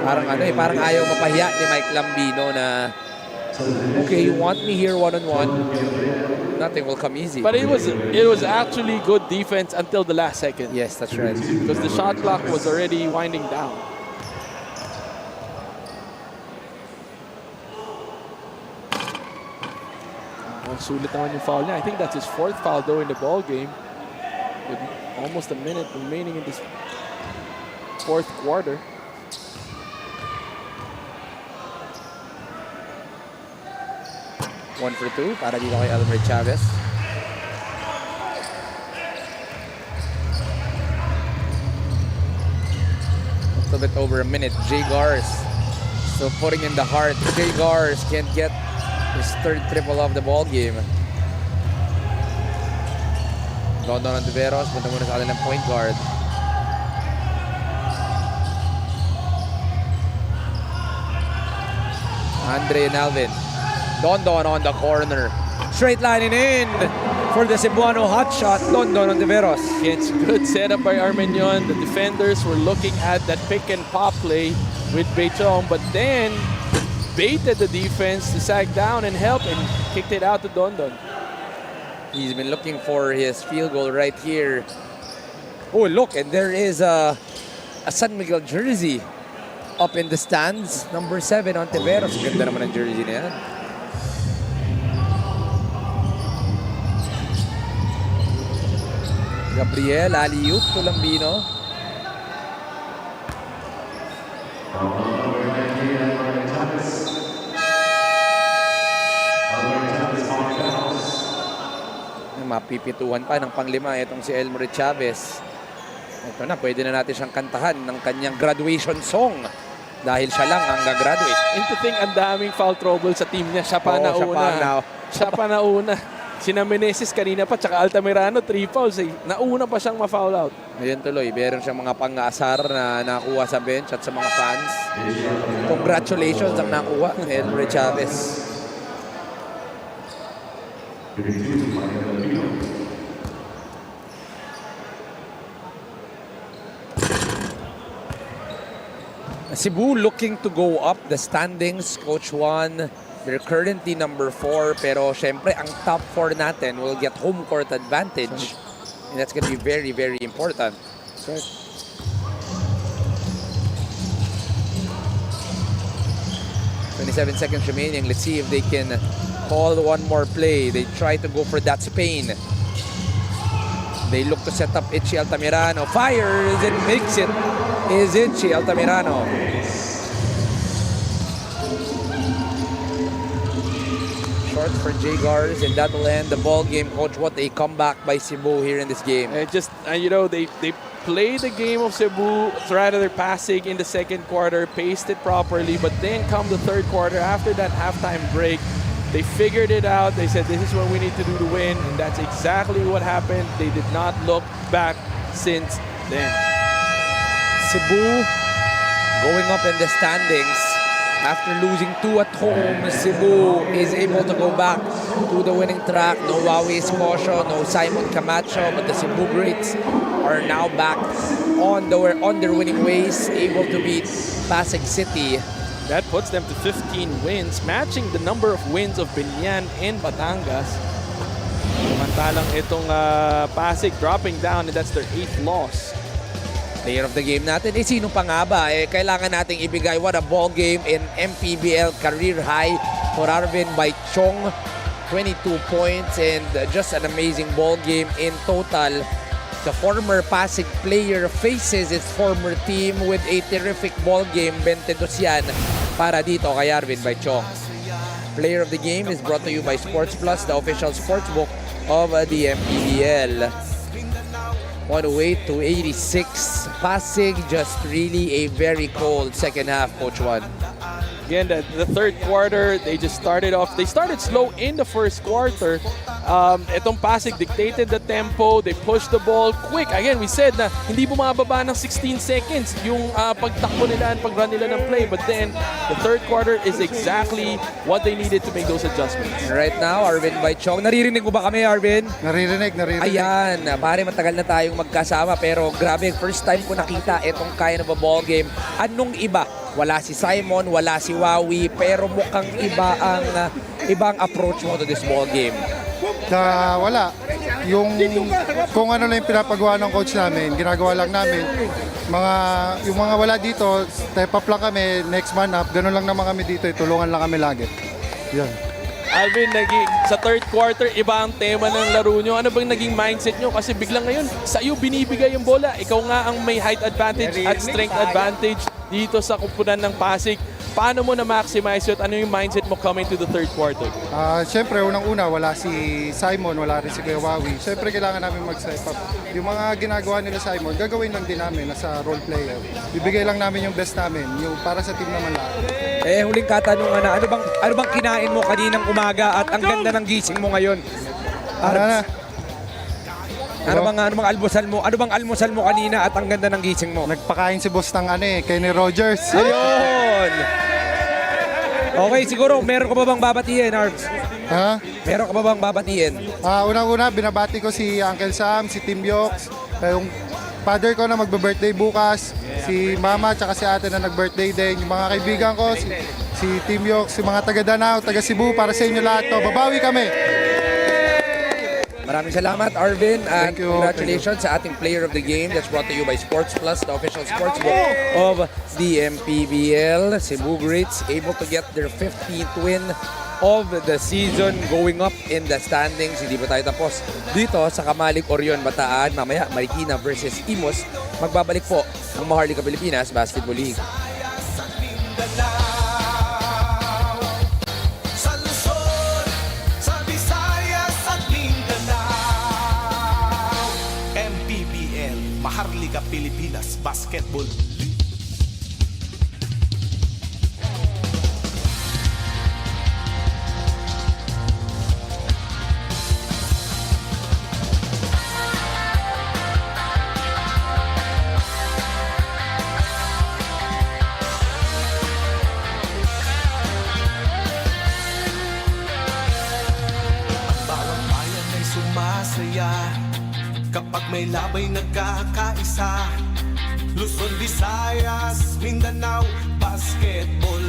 Parang ayaw mapahiya ni Mike Lambino na, okay, you want me here 1-on-1, nothing will come easy. But it was actually good defense until the last second. Yes, that's right. Because the shot clock was already winding down. Sulit naman yung foul niya. I think that's his 4th foul though in the ball game. With almost a minute remaining in this 4th quarter. One for 2 para dito kay Elmer Chavez. A little bit over a minute. Jay Gars still putting in the heart. Jay Gars can't get his 3rd triple of the ball game. Don Don Ontiveros, punta muna sa kanilang point guard. Andre and Alvin. Dondon on the corner. Straight lining in for the Cebuano hotshot. Dondon on Tiveros. It's good setup by Armenian. The defenders were looking at that pick and pop play with Beichong, but then baited the defense to sag down and help and kicked it out to Dondon. He's been looking for his field goal right here. Oh, look, and there is a San Miguel jersey up in the stands. Number 7 on Tiveros. Ganda naman ang jersey na yan. Gabriel, alley-oop to Lambino. Mapipituhan pa ng panglima itong si Elmer Chavez. Ito na, pwede na natin siyang kantahan ng kanyang graduation song dahil siya lang ang gagraduate. And to think, ang daming foul trouble sa team niya. Siya pa nauna. Siya pa nauna. Sina Meneses kanina pa, tsaka Altamirano, 3 fouls. Nauna pa siyang ma-foul out. Ngayon tuloy, meron siyang mga pang-aasar na nakuha sa bench at sa mga fans. Congratulations ang nakuha, Elmer Chavez. Cebu looking to go up the standings, Coach Juan. They're currently number 4, pero syempre ang top 4 natin will get home court advantage. And that's going to be very, very important. Right. 27 seconds remaining. Let's see if they can call one more play. They try to go for that Spain. They look to set up Itchy Altamirano. Fires and makes it. Is Itchy Altamirano. Short for Jagars, and that will end the ball game. Coach, what a comeback by Cebu here in this game. You know, they played the game of Cebu, rather Pasig in the second quarter, paced it properly, but then come the third quarter, after that halftime break, they figured it out. They said, this is what we need to do to win, and that's exactly what happened. They did not look back since then. Cebu going up in the standings. After losing 2 at home, Cebu is able to go back to the winning track. No Wawi Escocio, no Simon Camacho, but the Cebu Greats are now back on their winning ways, able to beat Pasig City. That puts them to 15 wins, matching the number of wins of Binyan and Batangas. Samantalang itong Pasig dropping down, and that's their 8th loss. Player of the game natin, sino pa nga ba? Kailangan nating ibigay what a ball game in MPBL career high for Arvin Baichong. 22 points and just an amazing ball game in total. The former Pasig player faces its former team with a terrific ball game. 22 yan para dito kay Arvin Baichong. Player of the game is brought to you by Sports Plus, the official sportsbook of the MPBL. 108 to 86. Pasig just really a very cold second half, Coach Juan. Again, the third quarter, they just started off. They started slow in the first quarter. Itong Pasig dictated the tempo. They pushed the ball quick. Again, we said na hindi bumababa ng 16 seconds yung pagtakbo nila and pag-run nila ng play. But then, the third quarter is exactly what they needed to make those adjustments. Right now, Arvin Baichong. Naririnig mo ba kami, Arvin? Naririnig. Ayan, pare matagal na tayong magkasama pero grabe, first time ko nakita itong kind of a ball game. Anong iba? Wala si Simon, wala si Wawi, pero mukhang ibang approach mo to this ball game. Wala. Kung ano lang yung pinapagawa ng coach namin, ginagawa lang namin. Yung mga wala dito, step up lang kami, next man up, ganun lang naman kami dito, tulungan lang kami lagi. Yan. Alvin, sa third quarter, iba ang tema ng laro nyo. Ano bang naging mindset nyo? Kasi biglang ngayon, sa iyo binibigay yung bola. Ikaw nga ang may height advantage at strength advantage dito sa kumpunan ng Pasig. Paano mo na-maximize yun? Ano yung mindset mo coming to the third quarter? Siyempre, unang-una, wala si Simon, wala rin si Kuya Wawi. Siyempre, kailangan namin mag-step up. Yung mga ginagawa nila Simon, gagawin lang din namin nasa role player. Bibigay lang namin yung best namin, yung para sa team naman lahat. Huling katanungan na, ano bang kinain mo kaninang umaga at ang ganda ng gising mo ngayon? Ano bang almusal mo? Ano bang almusal mo kanina at ang ganda ng gising mo? Nagpakain si boss ng Kenny Rogers. Ayun! Okay, siguro meron ka ba bang babatiin, Arms? Ha? Meron ka ba bang babatiin? Unang-una, binabati ko si Uncle Sam, si Tim Yoks, yung father ko na magbe-birthday bukas, si mama at si ate na nag-birthday din, yung mga kaibigan ko, si Tim Yoks, yung mga taga Danao, taga Cebu, para sa inyo lahat to. Babawi kami! Maraming salamat, Arvin, and Thank you. congratulations sa ating player of the game that's brought to you by Sports Plus, the official sportsbook of the MPBL. Cebu Greats able to get their 15th win of the season, going up in the standings. Hindi pa tayo tapos dito sa Kamalig Orion Bataan. Mamaya, Marikina versus Imos. Magbabalik po ang Maharlika Pilipinas Basketball League. Sa Luzon, sa Visayas at Mindanao, MPBL, Maharlika Pilipinas Basketball League. Bawat bayan ay sumasaya kapag may labay nagkakaisa. Luzon, Visayas, Mindanao, basketball